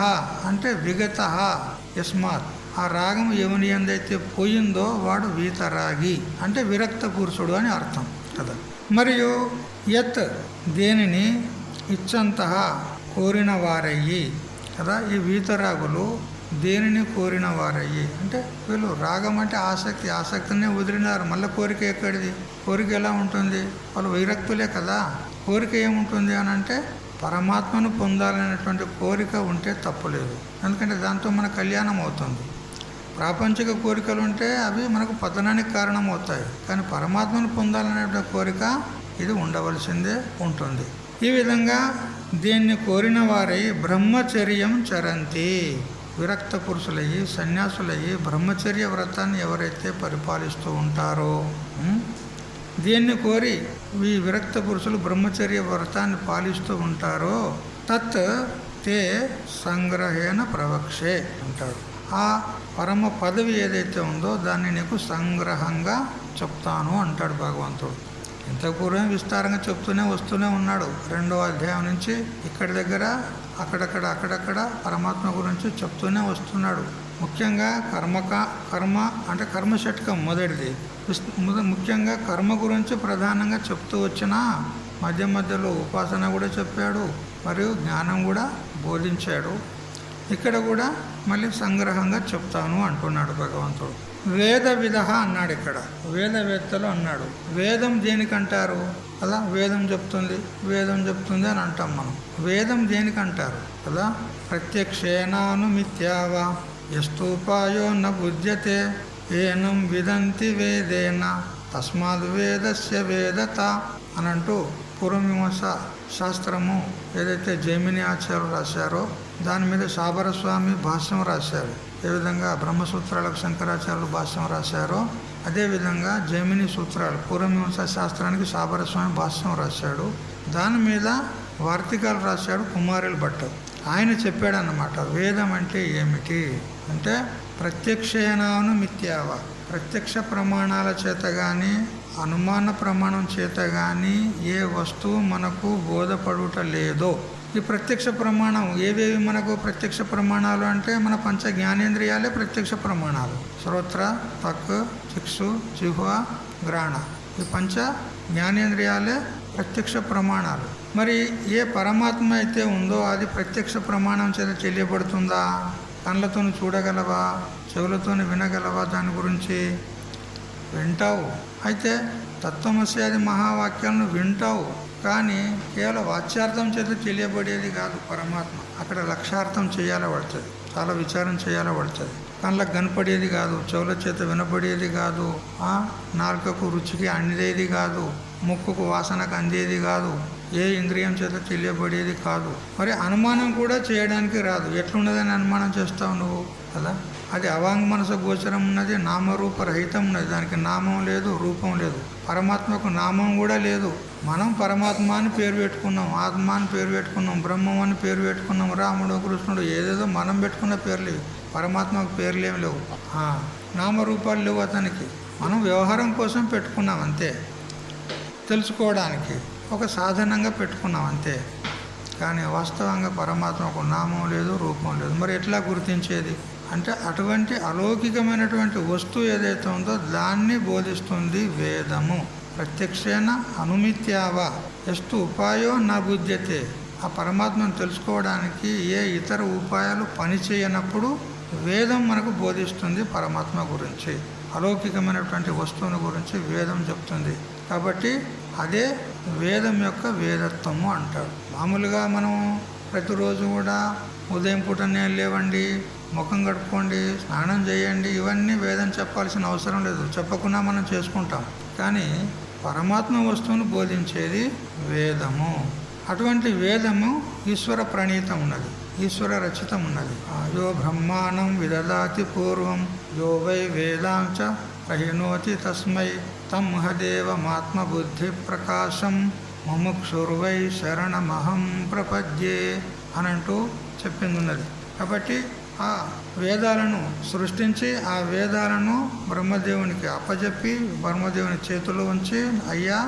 అంటే విగతః యస్మాత్. ఆ రాగము ఎవని ఎందైతే పోయిందో వాడు వీతరాగి అంటే విరక్త పురుషుడు అని అర్థం కదా. మరియు యత్ దేనిని ఇచ్చంతః కోరిన వారయ్యి కదా. ఈ వీతరాగులు దేనిని కోరిన వారయ్యి అంటే వీళ్ళు రాగం అంటే ఆసక్తి, ఆసక్తినే వదిలినారు. మళ్ళీ కోరిక ఎక్కడిది? కోరిక ఎలా ఉంటుంది? వాళ్ళు విరక్తులే కదా. కోరిక ఏముంటుంది అని అంటే పరమాత్మను పొందాలనేటువంటి కోరిక ఉంటే తప్పులేదు. ఎందుకంటే దాంతో మన కళ్యాణం అవుతుంది. ప్రాపంచిక కోరికలు ఉంటే అవి మనకు పతనానికి కారణం అవుతాయి. కానీ పరమాత్మను పొందాలనేటువంటి కోరిక ఇది ఉండవలసిందే ఉంటుంది. ఈ విధంగా దీన్ని కోరిన వారై బ్రహ్మచర్యం చరంతి. విరక్త పురుషులయ్యి సన్యాసులయ్యి బ్రహ్మచర్య వ్రతాన్ని ఎవరైతే పరిపాలిస్తూ ఉంటారో, దీన్ని కోరి ఈ విరక్త పురుషులు బ్రహ్మచర్య వ్రతాన్ని పాలిస్తూ ఉంటారో తత్ తే సంగ్రహేణ ప్రవక్షే అంటాడు. ఆ పరమ పదవి ఏదైతే ఉందో దాన్ని నీకు సంగ్రహంగా చెప్తాను అంటాడు భగవంతుడు. ఇంత పూర్వం విస్తారంగా చెప్తూనే వస్తూనే ఉన్నాడు. 2వ అధ్యాయం నుంచి ఇక్కడి దగ్గర అక్కడక్కడ పరమాత్మ గురించి చెప్తూనే వస్తున్నాడు. ముఖ్యంగా కర్మ అంటే కర్మషట్కం మొదటిది. ముఖ్యంగా కర్మ గురించి ప్రధానంగా చెప్తూ వచ్చిన మధ్య మధ్యలో ఉపాసన కూడా చెప్పాడు, మరియు జ్ఞానం కూడా బోధించాడు. ఇక్కడ కూడా మళ్ళీ సంగ్రహంగా చెప్తాను అంటున్నాడు భగవంతుడు. వేద విదః అన్నాడు. ఇక్కడ వేదవేత్తలు అన్నాడు. వేదం దేనికంటారు? కదా, వేదం చెప్తుంది అని అంటాం మనం. వేదం దేనికంటారు కదా? ప్రత్యక్షేనానుమిత్యావా యస్తూపాయో న బుధ్యతే ఏనం విదంతి వేదేన తస్మాద్ వేదస్య వేదత అని అంటూ పూర్వమీమాంస శాస్త్రము ఏదైతే జైమిని ఆచార్యులు రాశారో దాని మీద శాబరస్వామి భాష్యం రాశారు. ఏ విధంగా బ్రహ్మసూత్రాలకు శంకరాచార్యులు భాష్యం రాశారో అదేవిధంగా జైమిని సూత్రాలు పూర్వమీమాంస శాస్త్రానికి శాబరస్వామి భాష్యం రాశాడు. దాని మీద వార్తికాలు రాశాడు కుమారుల భట్ట. ఆయన చెప్పాడన్నమాట వేదం అంటే ఏమిటి అంటే ప్రత్యక్షేనాను మిథ్యావ, ప్రత్యక్ష ప్రమాణాల చేత కానీ అనుమాన ప్రమాణం చేత కానీ ఏ వస్తువు మనకు బోధపడుట లేదో. ఈ ప్రత్యక్ష ప్రమాణం ఏవేవి మనకు ప్రత్యక్ష ప్రమాణాలు అంటే మన పంచ జ్ఞానేంద్రియాలే ప్రత్యక్ష ప్రమాణాలు. శ్రోత్ర, త్వక్, చక్షు, జిహ్వ, గ్రాణ ఈ పంచ జ్ఞానేంద్రియాలే ప్రత్యక్ష ప్రమాణాలు. మరి ఏ పరమాత్మ అయితే ఉందో అది ప్రత్యక్ష ప్రమాణం చేత తెలియబడుతుందా? కళ్ళతో చూడగలవా? చెవులతో వినగలవా? దాని గురించి వింటావు. అయితే తత్వమసి ఆది మహావాక్యాలను వింటావు కానీ కేవలం వాచ్యార్థం చేత తెలియబడేది కాదు పరమాత్మ. అక్కడ లక్ష్యార్థం చేయాల పడుతుంది, చాలా విచారం చేయాల పడుతుంది. కళ్ళకు కనపడేది కాదు, చెవుల చేత వినపడేది కాదు, నాలుకకు రుచికి అందేది కాదు, ముక్కుకు వాసనకు అందేది కాదు, ఏ ఇంద్రియం చేత తెలియబడేది కాదు. మరి అనుమానం కూడా చేయడానికి రాదు. ఎట్లున్నదని అనుమానం చేస్తావు నువ్వు కదా? అది అవాంగ్ మనసు గోచరం ఉన్నది, నామరూప రహితం ఉన్నది. దానికి నామం లేదు, రూపం లేదు. పరమాత్మకు నామం కూడా లేదు. మనం పరమాత్మ అని పేరు పెట్టుకున్నాం, ఆత్మ అని పేరు పెట్టుకున్నాం, బ్రహ్మం అని పేరు పెట్టుకున్నాం, రాముడు కృష్ణుడు ఏదేదో మనం పెట్టుకున్న పేర్లు. పరమాత్మకు పేర్లు ఏమి లేవు, నామరూపాలు లేవు అతనికి. మనం వ్యవహారం కోసం పెట్టుకున్నాం అంతే, తెలుసుకోవడానికి ఒక సాధనంగా పెట్టుకున్నాం అంతే. కానీ వాస్తవంగా పరమాత్మకు నామం లేదు, రూపం లేదు. మరి ఎట్లా గుర్తించేది అంటే అటువంటి అలౌకికమైనటువంటి వస్తువు ఏదైతే ఉందో దాన్ని బోధిస్తుంది వేదము. ప్రత్యక్షేన అనుమిత్యావా ఎస్తు ఉపాయో నా బుద్ధ్యతే. ఆ పరమాత్మను తెలుసుకోవడానికి ఏ ఇతర ఉపాయాలు పనిచేయనప్పుడు వేదం మనకు బోధిస్తుంది పరమాత్మ గురించి, అలౌకికమైనటువంటి వస్తువుని గురించి వేదం చెప్తుంది. కాబట్టి అదే వేదం యొక్క వేదత్వము అంటారు. మామూలుగా మనం ప్రతిరోజు కూడా ఉదయం పూటనే లేవండి, ముఖం కడుక్కోండి, స్నానం చేయండి, ఇవన్నీ వేదం చెప్పాల్సిన అవసరం లేదు, చెప్పకుండా మనం చేసుకుంటాం. కానీ పరమాత్మ వస్తువును బోధించేది వేదము. అటువంటి వేదము ఈశ్వర ప్రణీతం ఉన్నది, ఈశ్వర రచితం ఉన్నది. యో బ్రహ్మాణం విదదాతి పూర్వం యో వై వేదాంచ ప్రహిణోతి తస్మై తం మహదేవమాత్మ బుద్ధి ప్రకాశం ముముక్షుర్వై శరణమహం ప్రపద్యే అనంటూ చెప్పింది ఉన్నది. కాబట్టి ఆ వేదాలను సృష్టించి ఆ వేదాలను బ్రహ్మదేవునికి అప్పచెప్పి బ్రహ్మదేవుని చేతిలో ఉంచి, అయ్యా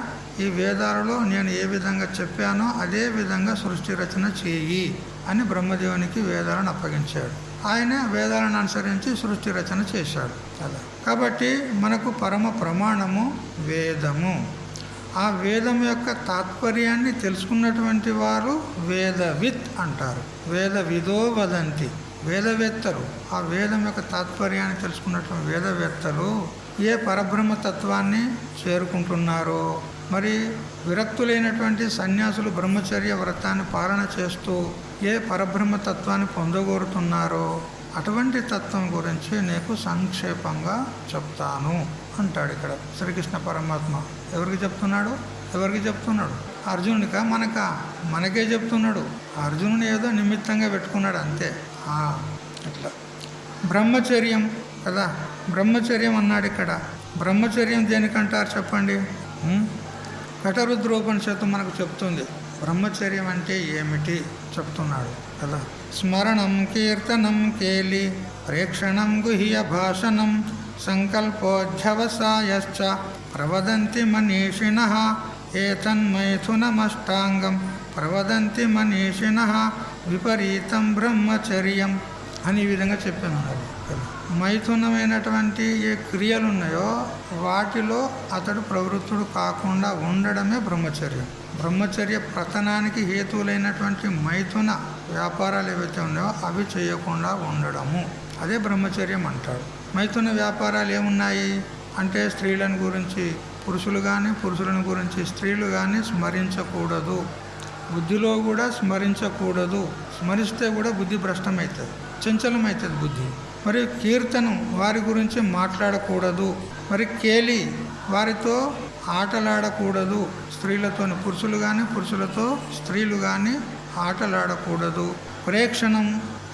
ఈ వేదాలలో నేను ఏ విధంగా చెప్పానో అదే విధంగా సృష్టి రచన చేయి అని బ్రహ్మదేవునికి వేదాలను అప్పగించాడు. ఆయన వేదాలను అనుసరించి సృష్టి రచన చేశాడు అలా. కాబట్టి మనకు పరమ ప్రమాణము వేదము. ఆ వేదం యొక్క తాత్పర్యాన్ని తెలుసుకున్నటువంటి వారు వేదవిత్ అంటారు. వేదవిదో వదంతి, వేదవేత్తలు. ఆ వేదం యొక్క తాత్పర్యాన్ని తెలుసుకున్నటువంటి వేదవేత్తలు ఏ పరబ్రహ్మతత్వాన్ని చేరుకుంటున్నారో, మరి విరక్తులైనటువంటి సన్యాసులు బ్రహ్మచర్య వ్రతాన్ని పాలన చేస్తూ ఏ పరబ్రహ్మతత్వాన్ని పొందగోరుతున్నారో అటువంటి తత్వం గురించి నీకు సంక్షేపంగా చెప్తాను అంటాడు ఇక్కడ శ్రీకృష్ణ పరమాత్మ. ఎవరికి చెప్తున్నాడు? ఎవరికి చెప్తున్నాడు? అర్జునుడికా మనకా? మనకే చెప్తున్నాడు. అర్జునుని ఏదో నిమిత్తంగా పెట్టుకున్నాడు అంతే. ఇట్లా బ్రహ్మచర్యం కదా, బ్రహ్మచర్యం అన్నాడు ఇక్కడ. బ్రహ్మచర్యం దేనికంటారు చెప్పండి? కఠరుద్రోపనిషత్తు మనకు చెప్తుంది బ్రహ్మచర్యం అంటే ఏమిటి చెప్తున్నాడు కదా. స్మరణం కీర్తనం కేలి ప్రేక్షణం గుహ్య భాషణం సంకల్పోధ్యవసాయశ్చ ప్రవదంతి మనీషిణః ఏతన్మైథునమష్టాంగం ప్రవదంతి మనీషిణః విపరీతం బ్రహ్మచర్యం అని ఈ విధంగా చెప్పాను. మైథునమైనటువంటి ఏ క్రియలు ఉన్నాయో వాటిలో అతడు ప్రవృత్తుడు కాకుండా ఉండడమే బ్రహ్మచర్యం. బ్రహ్మచర్య ప్రతనానికి హేతువులైనటువంటి మైథున వ్యాపారాలు ఏవైతే ఉన్నాయో అవి చేయకుండా ఉండడము, అదే బ్రహ్మచర్యం అంటాడు. మైథున వ్యాపారాలు ఏమున్నాయి అంటే స్త్రీలను గురించి పురుషులు కానీ పురుషులను గురించి స్త్రీలు కానీ స్మరించకూడదు, బుద్ధిలో కూడా స్మరించకూడదు. స్మరిస్తే కూడా బుద్ధి భ్రష్టమవుతుంది, చంచలమవుతుంది బుద్ధి. మరి కీర్తనం వారి గురించి మాట్లాడకూడదు. మరి కేలి వారితో ఆటలాడకూడదు, స్త్రీలతో పురుషులు కానీ పురుషులతో స్త్రీలు కానీ ఆటలాడకూడదు. ప్రేక్షణం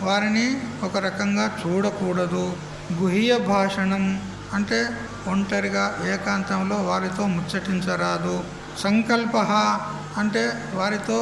వారిని ఒక రకంగా చూడకూడదు. గుహ్య భాషణం అంటే ఒంటరిగా ఏకాంతంలో వారితో ముచ్చటించరాదు. సంకల్ప అంటే వారితో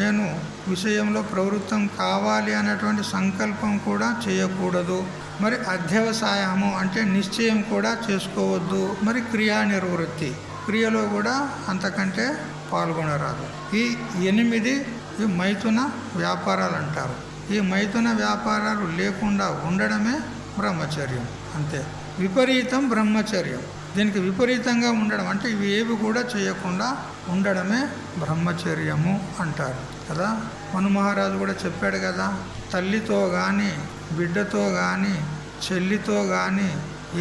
నేను విషయంలో ప్రవృత్తం కావాలి అనేటువంటి సంకల్పం కూడా చేయకూడదు. మరి అధ్యవసాయము అంటే నిశ్చయం కూడా చేసుకోవద్దు. మరి క్రియా నిర్వృత్తి, క్రియలో కూడా అంతకంటే పాల్గొనరాదు. ఈ 8 ఈ మైథున వ్యాపారాలు అంటారు. ఈ మైథున వ్యాపారాలు లేకుండా ఉండడమే బ్రహ్మచర్యం అంతే. విపరీతం బ్రహ్మచర్యం, దీనికి విపరీతంగా ఉండడం అంటే ఇవి ఏవి కూడా చేయకుండా ఉండడమే బ్రహ్మచర్యము అంటారు కదా. మను మహారాజు కూడా చెప్పాడు కదా, తల్లితో కానీ బిడ్డతో కానీ చెల్లితో కానీ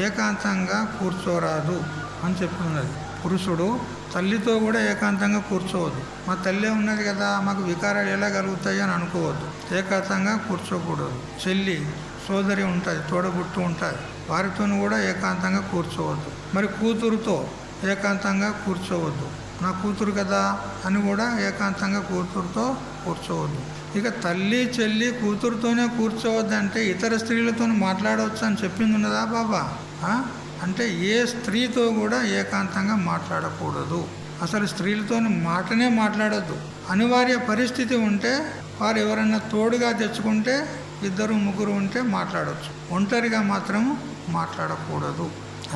ఏకాంతంగా కూర్చోరాదు అని చెప్పున్నది. పురుషుడు తల్లితో కూడా ఏకాంతంగా కూర్చోవద్దు. మా తల్లే ఉన్నది కదా, మాకు వికారాలు ఎలా కలుగుతాయి అని అనుకోవద్దు. ఏకాంతంగా కూర్చోకూడదు. చెల్లి సోదరి ఉంటుంది, తోడబుట్టు ఉంటుంది, వారితో కూడా ఏకాంతంగా కూర్చోవద్దు. మరి కూతురుతో ఏకాంతంగా కూర్చోవద్దు. నా కూతురు కదా అని కూడా ఏకాంతంగా కూతురుతో కూర్చోవద్దు. ఇక తల్లి చెల్లి కూతురుతోనే కూర్చోవద్దంటే ఇతర స్త్రీలతో మాట్లాడవచ్చు అని చెప్పింది ఉన్నదా బాబా? అంటే ఏ స్త్రీతో కూడా ఏకాంతంగా మాట్లాడకూడదు. అసలు స్త్రీలతో మాటనే మాట్లాడద్దు. అనివార్య పరిస్థితి ఉంటే వారు ఎవరన్నా తోడుగా తెచ్చుకుంటే 2-3 ఉంటే మాట్లాడవచ్చు. ఒంటరిగా మాత్రం మాట్లాడకూడదు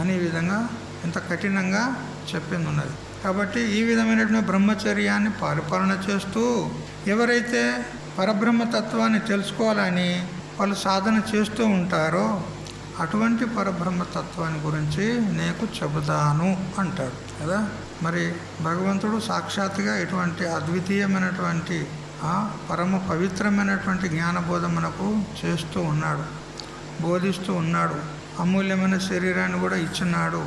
అనే విధంగా ఇంత కఠినంగా చెప్పింది ఉన్నది. కాబట్టి ఈ విధమైనటువంటి బ్రహ్మచర్యాన్ని పరిపాలన చేస్తూ ఎవరైతే పరబ్రహ్మతత్వాన్ని తెలుసుకోవాలని వాళ్ళు సాధన చేస్తూ ఉంటారో అటువంటి పరబ్రహ్మతత్వాన్ని గురించి నీకు చెబుతాను అంటాడు కదా. మరి భగవంతుడు సాక్షాత్తుగా ఇటువంటి అద్వితీయమైనటువంటి పరమ పవిత్రమైనటువంటి జ్ఞానబోధ మనకు చేస్తూ ఉన్నాడు, బోధిస్తూ ఉన్నాడు. అమూల్యమైన శరీరాన్ని కూడా ఇచ్చినాడు.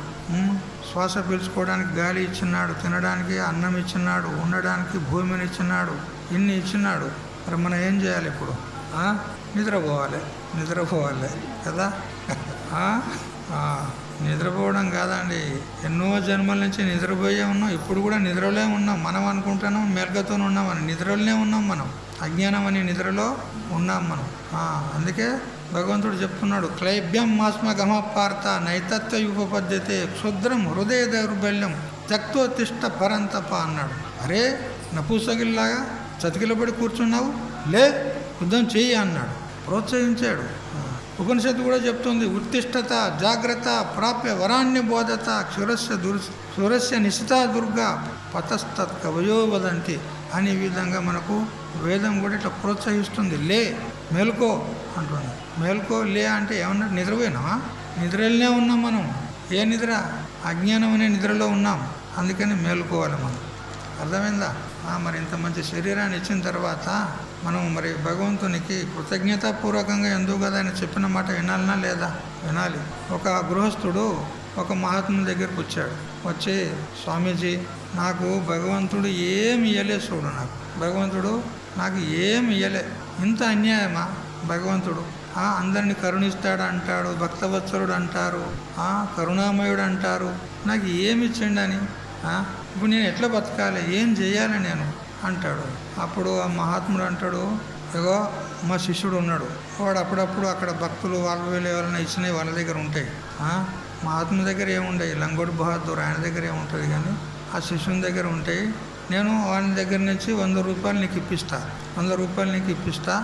శ్వాస పీల్చుకోవడానికి గాలి ఇచ్చినాడు, తినడానికి అన్నం ఇచ్చినాడు, ఉండడానికి భూమిని ఇచ్చినాడు. ఇన్ని ఇచ్చినాడు. మరి మనం ఏం చేయాలి? ఇప్పుడు నిద్రపోవాలి కదా. నిద్రపోవడం కాదండి, ఎన్నో జన్మల నుంచి నిద్రపోయే ఉన్నాం. ఇప్పుడు కూడా నిద్రలో ఉన్నాం. మనం అనుకుంటున్నాం మేల్కతో ఉన్నామని, నిద్రలోనే ఉన్నాం మనం. అజ్ఞానం అనే నిద్రలో ఉన్నాం మనం. అందుకే భగవంతుడు చెప్తున్నాడు, క్లైబ్యం మాస్మ గమపార్త నైతత్వ ఉపపద్యతే క్షుద్రం హృదయ దౌర్బల్యం త్యక్తోత్తిష్ట పరంతప అన్నాడు. అరే నపూసగిల్లాగా చతికిలబడి కూర్చున్నావు, లే యుద్ధం చెయ్యి అన్నాడు, ప్రోత్సహించాడు. ఉపనిషత్తు కూడా చెప్తుంది, ఉత్తిష్టత జాగ్రత్త ప్రాప్య వరాణ్య బోధత క్షురస్య నిశితా దుర్గా పతస్తత్ కవయో వదంతి అనే విధంగా మనకు వేదం కూడా ఇట్లా ప్రోత్సహిస్తుంది. లే మేల్కో అంటుంది. మేల్కో లే అంటే ఏమన్నా నిద్రపోయినావా? నిద్రలోనే ఉన్నాం మనం. ఏ నిద్ర? అజ్ఞానం అనే నిద్రలో ఉన్నాం. అందుకని మేల్కోవాలి మనం. అర్థమైందా? మరి ఇంత మంచి శరీరాన్ని ఇచ్చిన తర్వాత మనం మరి భగవంతునికి కృతజ్ఞతాపూర్వకంగా ఎందుకు కదా ఆయన చెప్పిన మాట వినాలనా లేదా? వినాలి. ఒక గృహస్థుడు ఒక మహాత్ముని దగ్గరికి వచ్చాడు. వచ్చి, స్వామీజీ నాకు భగవంతుడు ఏమి ఇయ్యలే, చూడు నాకు భగవంతుడు నాకు ఏమి ఇయ్యలే, ఇంత అన్యాయమా భగవంతుడు? అందరినీ కరుణిస్తాడు అంటాడు, భక్తవత్సరుడు అంటారు, కరుణామయుడు అంటారు, నాకు ఏమి ఇచ్చిండని, ఇప్పుడు నేను ఎట్లా బతకాలి, ఏం చేయాలి నేను అంటాడు. అప్పుడు ఆ మహాత్ముడు అంటాడు, ఇగో మా శిష్యుడు ఉన్నాడు, వాడు అప్పుడప్పుడు అక్కడ భక్తులు వాళ్ళు వీళ్ళు ఎవరైనా ఇచ్చినవి వాళ్ళ దగ్గర ఉంటాయి. మహాత్ముడి దగ్గర ఏముంటాయి, లంగోటి బహదూర్ ఆయన దగ్గర ఏముంటుంది, కానీ ఆ శిష్యుని దగ్గర ఉంటాయి. నేను వాని దగ్గర నుంచి 100 రూపాయలు నీకు ఇప్పిస్తా, 100 రూపాయలు నీకు ఇప్పిస్తా.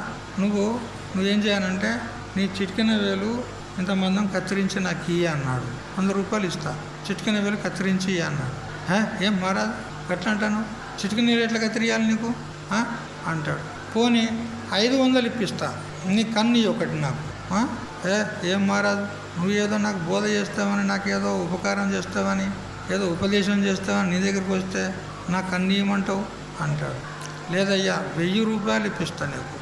నువ్వేం చేయాలంటే నీ చిటికెన వేలు ఇంతమందం కత్తిరించి నాకు ఇయ్య అన్నాడు. 100 రూపాయలు ఇస్తా, చిటికెన వేలు కత్తిరించి ఇయ్య అన్నాడు. ఏం మహారాజ్ ఎట్లా అంటాను, చిటికెన వేలు ఎట్లా కత్తిరియాలి నీకు అంటాడు. పోనీ 500 ఇప్పిస్తా, నీ కన్ను ఒకటి నాకు. ఏం మహారాజ్ నువ్వు ఏదో నాకు బోధ చేస్తావని, నాకు ఏదో ఉపకారం చేస్తావని, ఏదో ఉపదేశం చేస్తావని నీ దగ్గరికి వస్తే నాకు కన్ను ఇవ్వమంటావు అంటాడు. లేదయ్యా 1000 రూపాయలు ఇప్పిస్తా నీకు,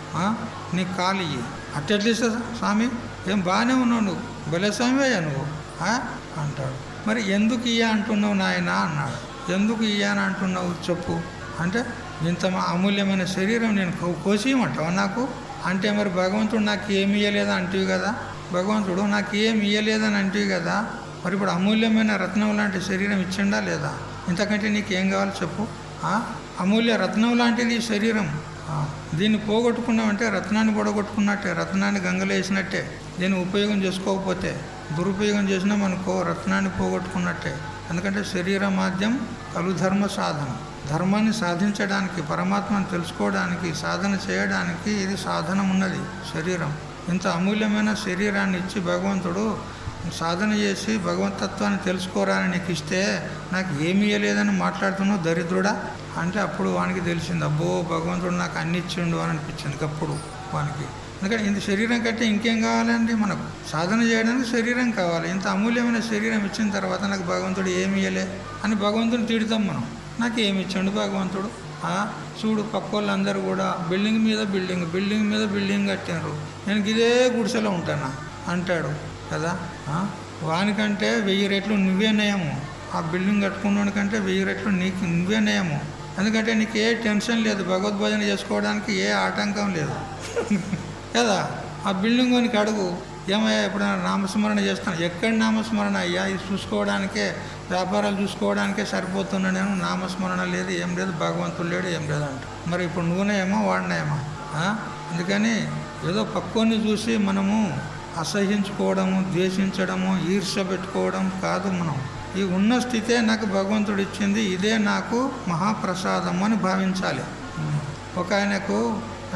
నీ కాలు ఇయ్యి. అట్టెట్లు ఇస్తా స్వామి, ఏం బాగానే ఉన్నావు నువ్వు, భలే స్వామి అయ్యా నువ్వు అంటాడు. మరి ఎందుకు ఇయ్య అంటున్నావు నాయన అన్నాడు. ఎందుకు ఇయ్యాని అంటున్నావు చెప్పు అంటే, ఇంత అమూల్యమైన శరీరం నేను కోసియమంటావా నాకు అంటే, మరి భగవంతుడు నాకు ఏమి ఇయ్యలేదా అంటివి కదా, భగవంతుడు నాకు ఏమి ఇయ్యలేదని అంటివి కదా, మరి ఇప్పుడు అమూల్యమైన రత్నం లాంటి శరీరం ఇచ్చిండా లేదా? ఇంతకంటే నీకేం కావాలి చెప్పు. అమూల్య రత్నం లాంటిది ఈ శరీరం. దీన్ని పోగొట్టుకున్నామంటే రత్నాన్ని పొడగొట్టుకున్నట్టే, రత్నాన్ని గంగలో వేసినట్టే. దీన్ని ఉపయోగం చేసుకోకపోతే, దురుపయోగం చేసినాం అనుకో, రత్నాన్ని పోగొట్టుకున్నట్టే. ఎందుకంటే శరీర మాధ్యం కలు ధర్మ సాధన, ధర్మాన్ని సాధించడానికి, పరమాత్మను తెలుసుకోవడానికి, సాధన చేయడానికి ఇది సాధనం ఉన్నది శరీరం. ఇంత అమూల్యమైన శరీరాన్ని ఇచ్చి భగవంతుడు సాధన చేసి భగవతత్వాన్ని తెలుసుకోరాని నీకు ఇస్తే నాకు ఏమీ ఇవ్వలేదని మాట్లాడుతున్నావు దరిద్రుడా అంటే, అప్పుడు వానికి తెలిసింది, అబ్బో భగవంతుడు నాకు అన్ని ఇచ్చిండు అని అనిపించింది అప్పుడు వానికి. ఎందుకంటే ఇంత శరీరం కంటే ఇంకేం కావాలండి మనకు? సాధన చేయడానికి శరీరం కావాలి. ఇంత అమూల్యమైన శరీరం ఇచ్చిన తర్వాత నాకు భగవంతుడు ఏమి ఇవ్వలే అని భగవంతుని తిడతాం మనం. నాకు ఏమి ఇచ్చాడు భగవంతుడు? చూడు పక్క వాళ్ళందరూ కూడా బిల్డింగ్ మీద బిల్డింగ్ కట్టారు, నేను ఇదే గుడిసెలో ఉంటానా అంటాడు కదా. వానికంటే 1000 రెట్లు నువ్వే నయము. ఆ బిల్డింగ్ కట్టుకున్నాడు కంటే 1000 రెట్లు నీకు నువ్వే నయము. ఎందుకంటే నీకు ఏ టెన్షన్ లేదు, భగవద్భజన చేసుకోవడానికి ఏ ఆటంకం లేదు కదా. ఆ బిల్డింగ్ కొనికి అడుగు, ఏమయ్యా ఎప్పుడైనా నామస్మరణ చేస్తాను? ఎక్కడి నామస్మరణ అయ్యా, ఇది చూసుకోవడానికే, వ్యాపారాలు చూసుకోవడానికే సరిపోతున్నా నేను, నామస్మరణ లేదు, ఏం లేదు, భగవంతుడు లేడు, ఏం లేదంట. మరి ఇప్పుడు నువ్వునేమో వాడినేమో. అందుకని ఏదో పక్కోని చూసి మనము అసహించుకోవడము, ద్వేషించడము, ఈర్ష్య పెట్టుకోవడం కాదు. మనం ఈ ఉన్న స్థితే నాకు భగవంతుడు ఇచ్చింది, ఇదే నాకు మహాప్రసాదం అని భావించాలి. ఒక ఆయనకు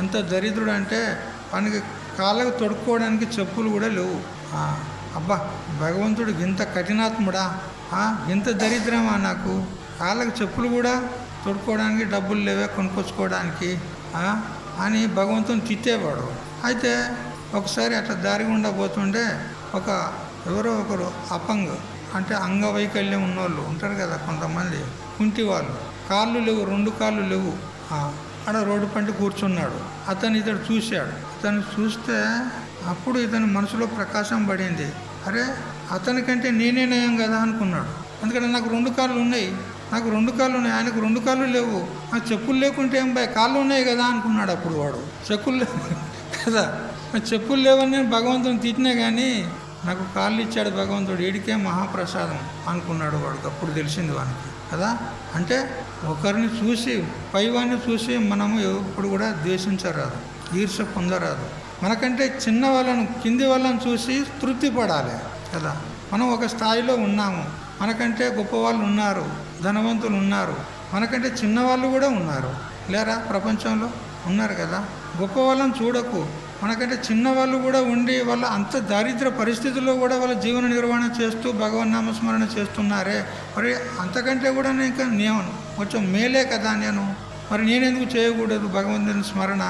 ఎంత దరిద్రుడు అంటే ఆయనకి కాళ్ళకు తొడుక్కోవడానికి చెప్పులు కూడా లేవు. అబ్బా భగవంతుడు ఇంత కఠినాత్ముడా, ఇంత దరిద్రమా, నాకు కాళ్ళకు చెప్పులు కూడా తొడుక్కోవడానికి డబ్బులు లేవే కొనుక్కొచ్చుకోవడానికి అని భగవంతుని తిట్టేవాడు. అయితే ఒకసారి అట్లా దారి గుండా పోతుంటే ఎవరో ఒకరు అపంగ్ అంటే అంగవైకల్యం ఉన్నోళ్ళు ఉంటారు కదా కొంతమంది, కుంటి వాళ్ళు, కాళ్ళు లేవు, 2 కాళ్ళు లేవు, ఆడ రోడ్డు పంట కూర్చున్నాడు. ఇతడు చూశాడు. అతను చూస్తే అప్పుడు ఇతని మనసులో ప్రకాశం పడింది. అరే అతనికంటే నేనే నయం కదా అనుకున్నాడు. ఎందుకంటే నాకు 2 కాళ్ళు ఉన్నాయి, ఆయనకు 2 కాళ్ళు లేవు, నాకు చెప్పులు లేకుంటే ఏం బాయ్, కాళ్ళు ఉన్నాయి కదా అనుకున్నాడు. అప్పుడు వాడు చెప్పులు లేవు కదా, చెప్పులు లేవని నేను భగవంతుని తిట్టినా కానీ నాకు కాళ్ళు ఇచ్చాడు భగవంతుడు, వీడికే మహాప్రసాదం అనుకున్నాడు వాడికి. అప్పుడు తెలిసింది వానికి కదా. అంటే ఒకరిని చూసి, పైవాన్ని చూసి మనము ఎప్పుడు కూడా ద్వేషించరాదు, ఈర్ష్య పొందరాదు. మనకంటే చిన్న వాళ్ళను, కింది వాళ్ళని చూసి తృప్తి పడాలి కదా. మనం ఒక స్థాయిలో ఉన్నాము, మనకంటే గొప్పవాళ్ళు ఉన్నారు, ధనవంతులు ఉన్నారు, మనకంటే చిన్నవాళ్ళు కూడా ఉన్నారు, లేరా? ప్రపంచంలో ఉన్నారు కదా. గొప్ప వాళ్ళని చూడకు, మనకంటే చిన్నవాళ్ళు కూడా ఉండి వాళ్ళ అంత దారిద్ర పరిస్థితుల్లో కూడా వాళ్ళ జీవన నిర్వహణ చేస్తూ భగవన్నామస్మరణ చేస్తున్నారే, మరి అంతకంటే కూడా నేను కొంచెం మేలే కదా నేను, మరి నేనెందుకు చేయకూడదు భగవంతుని స్మరణ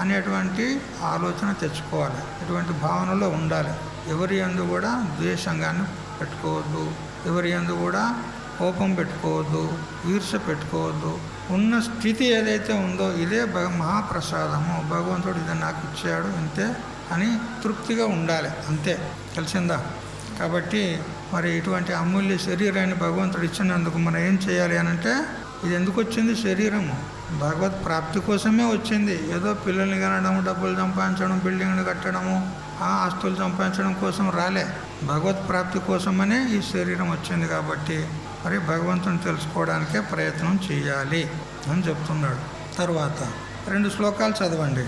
అనేటువంటి ఆలోచన తెచ్చుకోవాలి. ఇటువంటి భావనలో ఉండాలి. ఎవరి యందు కూడా ద్వేషంగాన్ని పెట్టుకోవద్దు, ఎవరి యందు కూడా కోపం పెట్టుకోవద్దు, ఈర్ష్య పెట్టుకోవద్దు. ఉన్న స్థితి ఏదైతే ఉందో ఇదే మహాప్రసాదము, భగవంతుడు ఇది నాకు ఇచ్చాడు ఇంతే అని తృప్తిగా ఉండాలి, అంతే. తెలిసిందా? కాబట్టి మరి ఇటువంటి అమూల్య శరీరాన్ని భగవంతుడు ఇచ్చినందుకు మనం ఏం చేయాలి అని అంటే, ఇది ఎందుకు వచ్చింది? శరీరము భగవత్ ప్రాప్తి కోసమే వచ్చింది. ఏదో పిల్లల్ని కనడము, డబ్బులు సంపాదించడం, బిల్డింగ్లు కట్టడము, ఆస్తులు సంపాదించడం కోసం రాలే, భగవత్ ప్రాప్తి కోసమనే ఈ శరీరం వచ్చింది. కాబట్టి మరి భగవంతుని తెలుసుకోవడానికే ప్రయత్నం చేయాలి అని చెప్తున్నాడు. తర్వాత 2 శ్లోకాలు చదవండి.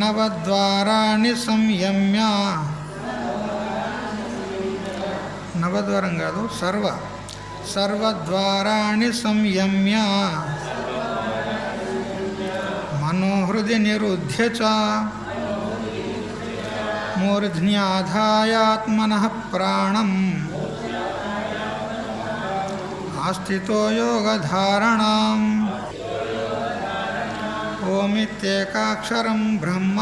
నవద్వారాణి సంయమ్య, నవద్వారం కాదు, సర్వద్వారాణి సంయమ్య మనోహృది నిరుధ్య చ మూర్ధ్న్యాధాయాత్మనః ప్రాణం ఆస్థితో యోగధారణం ఓమిత్యేకాక్షరం బ్రహ్మ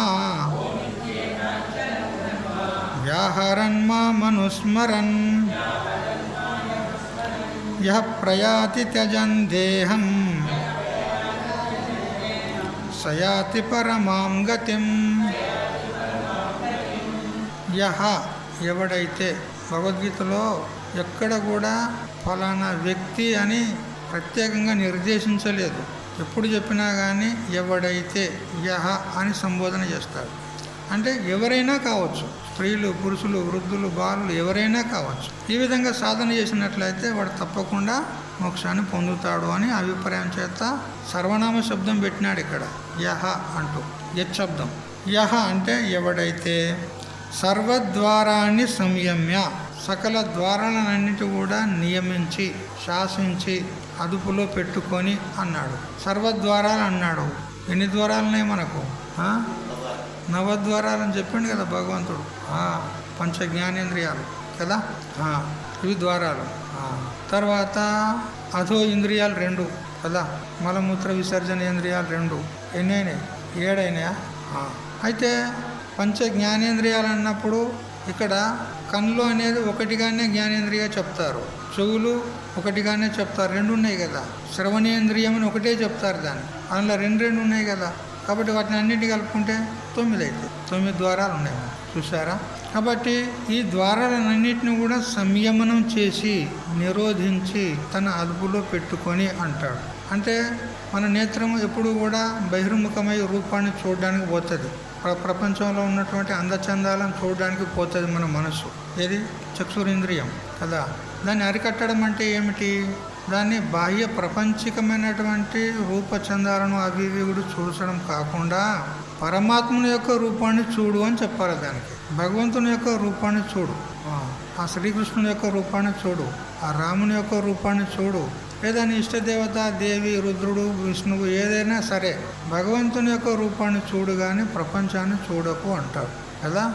వ్యాహరన్ మామనుస్మరన్ యః ప్రయాతి త్యజన్ దేహం సయాతి పరమాం గతిం. యహ ఎవడైతే, భగవద్గీతలో ఎక్కడ కూడా ఫలానా వ్యక్తి అని ప్రత్యేకంగా నిర్దేశించలేదు. ఎప్పుడు చెప్పినా కానీ ఎవడైతే యహ అని సంబోధన చేస్తారు. అంటే ఎవరైనా కావచ్చు, స్త్రీలు, పురుషులు, వృద్ధులు, బాలులు, ఎవరైనా కావచ్చు. ఈ విధంగా సాధన చేసినట్లయితే వాడు తప్పకుండా మోక్షాన్ని పొందుతాడు అని అభిప్రాయం చేత సర్వనామ శబ్దం పెట్టినాడు ఇక్కడ, యహ అంటూ. యత్ శబ్దం. యహ అంటే ఎవడైతే సర్వద్వారాన్ని సంయమ్య, సకల ద్వారాలన్నిటి కూడా నియమించి, శాసించి, అదుపులో పెట్టుకొని అన్నాడు. సర్వద్వారాలు అన్నాడు. ఎన్ని ద్వారాలున్నాయి మనకు? 9 ద్వారాలని చెప్పిండు కదా భగవంతుడు. 5 జ్ఞానేంద్రియాలు కదా, ఇవి ద్వారాలు. తర్వాత అధో ఇంద్రియాలు 2 కదా, మలమూత్ర విసర్జనేంద్రియాలు 2. ఎన్నైనాయి? 7 అయినాయా? అయితే 5 జ్ఞానేంద్రియాలు అన్నప్పుడు ఇక్కడ కళ్ళు అనేది ఒకటిగానే జ్ఞానేంద్రియ చెప్తారు, చెవులు ఒకటిగానే చెప్తారు, 2 ఉన్నాయి కదా. శ్రవణేంద్రియం అని ఒకటే చెప్తారు దాన్ని, అందులో 2 ఉన్నాయి కదా. కాబట్టి వాటిని అన్నింటి కలుపుకుంటే 9 అవుతాయి. 9 ద్వారాలు ఉన్నాయి. చూసారా? కాబట్టి ఈ ద్వారాలన్నింటినీ కూడా సంయమనం చేసి నిరోధించి తన అదుపులో పెట్టుకొని అంటాడు. అంటే మన నేత్రం ఎప్పుడు కూడా బహిర్ముఖమై రూపాన్ని చూడడానికి పోతుంది. ప్రపంచంలో ఉన్నటువంటి అందచందాలను చూడడానికి పోతుంది మన మనసు. ఏది? చక్షురింద్రియం కదా. దాన్ని అరికట్టడం అంటే ఏమిటి? దాన్ని బాహ్య ప్రపంచికమైనటువంటి రూపచందాలను అవి కూడా చూసడం కాకుండా పరమాత్మని యొక్క రూపాన్ని చూడు అని చెప్పాలి. దానికి భగవంతుని యొక్క రూపాన్ని చూడు, ఆ శ్రీకృష్ణుని యొక్క రూపాన్ని చూడు, ఆ రాముని యొక్క రూపాన్ని చూడు, లేదా నీ ఇష్టదేవత దేవి, రుద్రుడు, విష్ణువు ఏదైనా సరే భగవంతుని యొక్క రూపాన్ని చూడు కానీ ప్రపంచాన్ని చూడకు అంటారు కదా.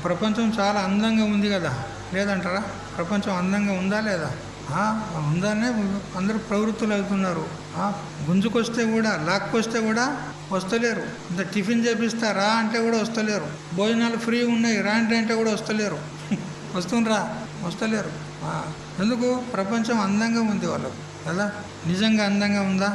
ప్రపంచం చాలా అందంగా ఉంది కదా, లేదంటారా? ప్రపంచం అందంగా ఉందా లేదా? ఉందనే అందరూ ప్రవృత్తులు అవుతున్నారు. గుంజుకొస్తే కూడా లాక్కొస్తే కూడా వస్తలేరు. ఇంత టిఫిన్ చేపిస్తారా అంటే కూడా వస్తలేరు. భోజనాలు ఫ్రీ ఉన్నాయి రా అంటే కూడా వస్తలేరు. వస్తలేరు. ఎందుకు? ప్రపంచం అందంగా ఉంది వాళ్ళకు కదా. నిజంగా అందంగా ఉందా?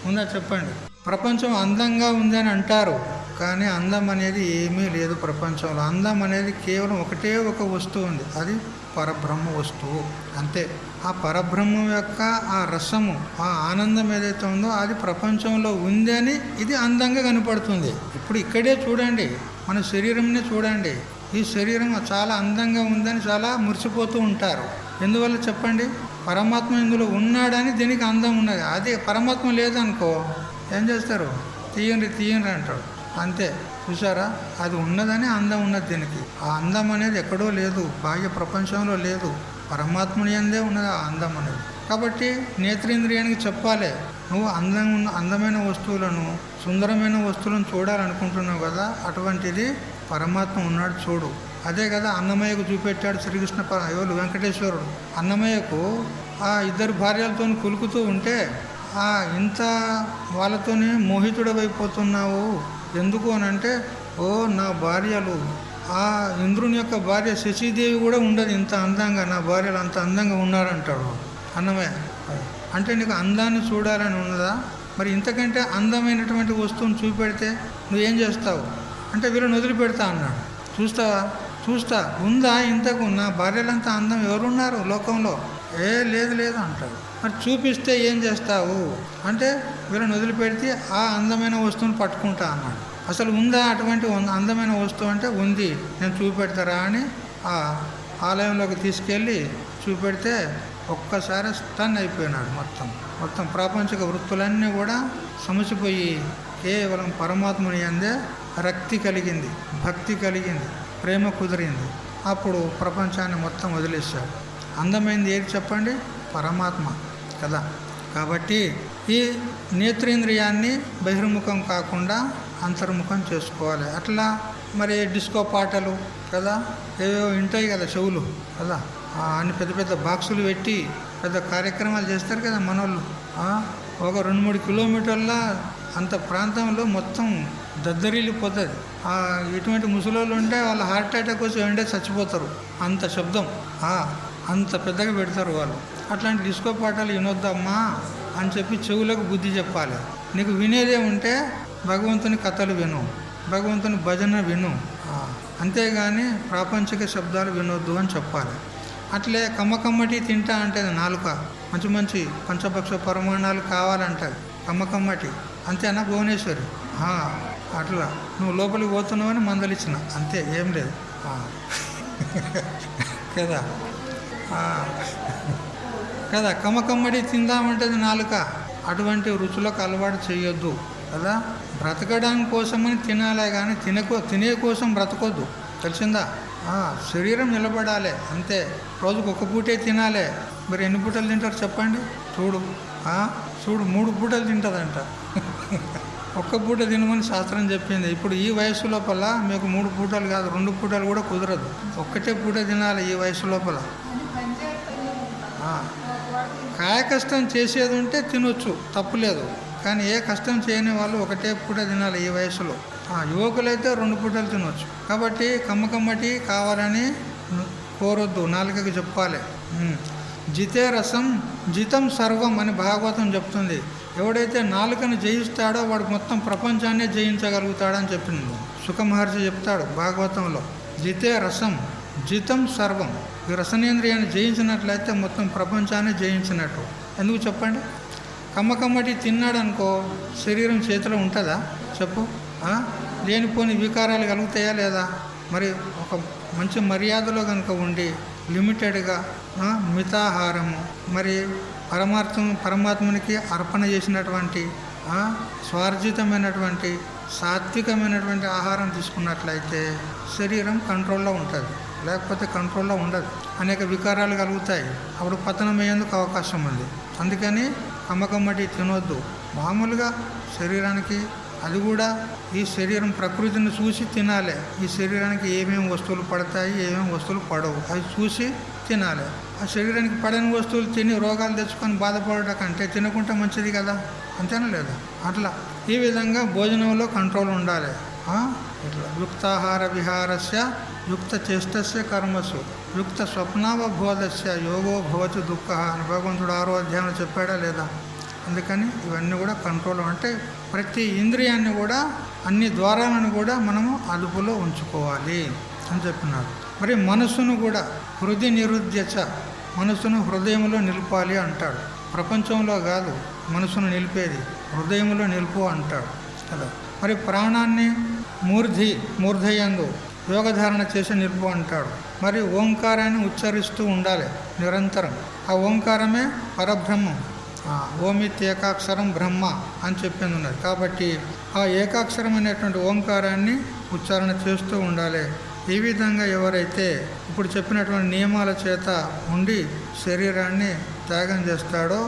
ఉందా చెప్పండి. ప్రపంచం అందంగా ఉంది అని అంటారు కానీ అందం అనేది ఏమీ లేదు ప్రపంచంలో. అందం అనేది కేవలం ఒకటే ఒక వస్తువు ఉంది, అది పరబ్రహ్మ వస్తువు అంతే. ఆ పరబ్రహ్మం యొక్క ఆ రసము, ఆ ఆనందం ఏదైతే ఉందో అది ప్రపంచంలో ఉంది అని ఇది అందంగా కనపడుతుంది. ఇప్పుడు ఇక్కడే చూడండి, మన శరీరంనే చూడండి. ఈ శరీరం చాలా అందంగా ఉందని చాలా మురిసిపోతూ ఉంటారు. ఎందువల్ల చెప్పండి? పరమాత్మ ఇందులో ఉన్నాడని దీనికి అందం ఉన్నది. అదే పరమాత్మ లేదనుకో ఏం చేస్తారు? తీయండి అంటాడు అంతే. చూసారా? అది ఉన్నదని అందం ఉన్నది దీనికి. ఆ అందం అనేది ఎక్కడో లేదు, బాహ్య ప్రపంచంలో లేదు, పరమాత్మని అందే ఉన్నది ఆ అందం అనేది. కాబట్టి నేత్రేంద్రియానికి చెప్పాలి, నువ్వు అందమైన వస్తువులను, సుందరమైన వస్తువులను చూడాలనుకుంటున్నావు కదా, అటువంటిది పరమాత్మ ఉన్నాడు చూడు. అదే కదా అన్నమయ్యకు చూపెట్టాడు శ్రీకృష్ణ ఎవరు? వెంకటేశ్వరుడు. అన్నమయ్యకు ఆ ఇద్దరు భార్యలతో కులుకుతూ ఉంటే ఇంత వాళ్ళతోనే మోహితుడవైపోతున్నావు ఎందుకు అని అంటే, నా భార్యలు, ఆ ఇంద్రుని యొక్క భార్య శశీదేవి కూడా ఉండదు ఇంత అందంగా, నా భార్యలు అంత అందంగా ఉన్నారంటాడు అన్నమయ్య. అంటే నీకు అందాన్ని చూడాలని ఉన్నదా? మరి ఇంతకంటే అందమైనటువంటి వస్తువును చూపెడితే నువ్వేం చేస్తావు అంటే, వీళ్ళని వదిలిపెడతా అన్నాడు. చూస్తా ఉందా ఇంతకు నా భార్యలంతా అందం ఎవరున్నారు లోకంలో? లేదు అంటాడు. మరి చూపిస్తే ఏం చేస్తావు అంటే, వీళ్ళని వదిలిపెడితే ఆ అందమైన వస్తువుని పట్టుకుంటా అన్నాడు. అసలు ఉందా అటువంటి అందమైన వస్తువు అంటే, ఉంది, నేను చూపెడతారా అని ఆ ఆలయంలోకి తీసుకెళ్ళి చూపెడితే ఒక్కసారి స్టన్ అయిపోయినాడు. మొత్తం ప్రాపంచిక వృత్తులన్నీ కూడా సమసిపోయి కేవలం పరమాత్మని అందే రక్తి కలిగింది, భక్తి కలిగింది, ప్రేమ కుదిరింది. అప్పుడు ప్రపంచాన్ని మొత్తం వదిలేశాడు. అందమైంది ఏది చెప్పండి? పరమాత్మ కదా. కాబట్టి ఈ నేత్రేంద్రియాన్ని బహిర్ముఖం కాకుండా అంతర్ముఖం చేసుకోవాలి. అట్లా మరి డిస్కో పాటలు కదా, ఏవో వింటాయి కదా చెవులు కదా, అన్ని పెద్ద బాక్సులు పెట్టి పెద్ద కార్యక్రమాలు చేస్తారు కదా మనోళ్ళు. ఒక 2-3 కిలోమీటర్ల అంత ప్రాంతంలో మొత్తం దద్దరిల్లిపోతుంది. ఇటువంటి ముసలోళ్ళు ఉంటే వాళ్ళ హార్ట్ అటాక్ వచ్చి వెంటనే చచ్చిపోతారు, అంత శబ్దం, అంత పెద్దగా పెడతారు వాళ్ళు. అట్లాంటి డిస్కో పాటలు వినొద్దమ్మా అని చెప్పి చెవులకు బుద్ధి చెప్పాలి. నీకు వినేదే ఉంటే భగవంతుని కథలు విను, భగవంతుని భజన విను, అంతేగాని ప్రాపంచిక శబ్దాలు వినొద్దు అని చెప్పాలి. అట్లే కమ్మటి తింటా అంటే నాలుక మంచి పంచపక్ష పరిమాణాలు కావాలంటారు, కమ్మటి అంతేనా భువనేశ్వరి? అట్లా నువ్వు లోపలికి పోతున్నావు అని మందలిచ్చిన అంతే, ఏం లేదు కదా. కమ్మటి తిందామంటది నాలుక. అటువంటి రుచులకు అలవాటు చేయొద్దు కదా. బ్రతకడానికి కోసమని తినాలే కానీ తినే కోసం బ్రతకొద్దు, తెలిసిందా? శరీరం నిలబడాలి అంతే. రోజుకు ఒక పూటే తినాలి. మరి ఎన్ని పూటలు తింటారు చెప్పండి? చూడు 3 పూటలు తింటుందంట. ఒక్క పూట తినమని శాస్త్రం చెప్పింది. ఇప్పుడు ఈ వయసు లోపల మీకు 3 పూటలు కాదు, 2 పూటలు కూడా కుదరదు. ఒక్కటే పూట తినాలి ఈ వయసు లోపల. కాయ కష్టం చేసేది ఉంటే తినొచ్చు, తప్పులేదు. కానీ ఏ కష్టం చేయని వాళ్ళు ఒకటే పూట తినాలి ఈ వయసులో. యువకులైతే 2 పూటలు తినొచ్చు. కాబట్టి కమ్మటి కావాలని కోరొద్దు, నాలుకకి చెప్పాలి. జితే రసం జితం సర్వం అని భాగవతం చెప్తుంది. ఎవడైతే నాలుకను జయిస్తాడో వాడు మొత్తం ప్రపంచాన్నే జయించగలుగుతాడని చెప్పింది సుఖ మహర్షి చెప్తాడు భాగవతంలో. జితే రసం జితం సర్వం. ఈ రసనేంద్రియాన్ని జయించినట్లయితే మొత్తం ప్రపంచాన్ని జయించినట్టు. ఎందుకు చెప్పండి? కమ్మకమ్మటి తిన్నాడు అనుకో శరీరం చేతిలో ఉంటుందా చెప్పు? లేనిపోని వికారాలు కలుగుతాయా లేదా? మరి ఒక మంచి మర్యాదలో కనుక ఉండి లిమిటెడ్గా మితాహారము, మరి పరమాత్మనికి అర్పణ చేసినటువంటి స్వార్జితమైనటువంటి సాత్వికమైనటువంటి ఆహారం తీసుకున్నట్లయితే శరీరం కంట్రోల్లో ఉంటుంది, లేకపోతే కంట్రోల్లో ఉండదు. అనేక వికారాలు కలుగుతాయి, అప్పుడు పతనం అయ్యేందుకు అవకాశం ఉంది. అందుకని కమ్మకమ్మటి తినొద్దు. మామూలుగా శరీరానికి, అది కూడా ఈ శరీరం ప్రకృతిని చూసి తినాలి. ఈ శరీరానికి ఏమేమి వస్తువులు పడతాయి, ఏమేమి వస్తువులు పడవు, అవి చూసి తినాలి. ఆ శరీరానికి పడని వస్తువులు తిని రోగాలు తెచ్చుకొని బాధపడటం కంటే తినకుంటే మంచిది కదా, అంతేనా లేదా? అట్లా ఈ విధంగా భోజనంలో కంట్రోల్ ఉండాలి. ఇట్లా యుక్తాహార విహారస్య యుక్త చేష్టస్య కర్మసు యుక్త స్వప్నావబోధస్య యోగో భవతి దుఃఖ అని భగవంతుడు 6వ అధ్యాయంలో చెప్పాడా లేదా? అందుకని ఇవన్నీ కూడా కంట్రోల్ అంటే ప్రతి ఇంద్రియాన్ని కూడా, అన్ని ద్వారాలను కూడా మనము అదుపులో ఉంచుకోవాలి అని చెప్పినాడు. మరి మనసును కూడా హృదయ నిరుద్యచ, మనసును హృదయంలో నిలపాలి అంటాడు. ప్రపంచంలో కాదు మనసును నిలిపేది, హృదయంలో నిలుపు అంటాడు కదా. మరి ప్రాణాన్ని మూర్ధయందు యోగధారణ చేసి నిలుపు అంటాడు. మరి ఓంకారాన్ని ఉచ్చరిస్తూ ఉండాలి నిరంతరం. ఆ ఓంకారమే పరబ్రహ్మం. ఓమిత్ ఏకాక్షరం బ్రహ్మ అని చెప్పింది ఉన్నది. కాబట్టి ఆ ఏకాక్షరమైనటువంటి ఓంకారాన్ని ఉచ్చారణ చేస్తూ ఉండాలి. ఈ విధంగా ఎవరైతే ఇప్పుడు చెప్పినటువంటి నియమాల చేత ఉండి శరీరాన్ని త్యాగం చేస్తాడో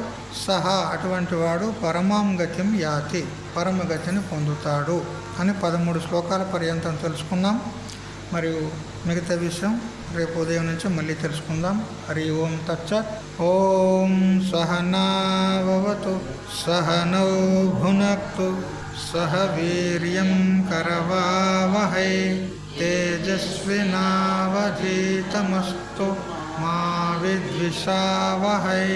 సహా అటువంటి వాడు పరమాంగత్యం యాతి, పరమగతిని పొందుతాడు అని 13 శ్లోకాల పర్యంతం తెలుసుకున్నాం. మరియు మిగతా విషయం రేపు ఉదయం నుంచి మళ్ళీ తెలుసుకుందాం. హరి ఓం తచ్చత్. ఓం సహనావతు సహనౌ భునక్తు సహ వీర్యం కరవావహై తేజస్వినావధీతమస్తు మా విద్విషావహై.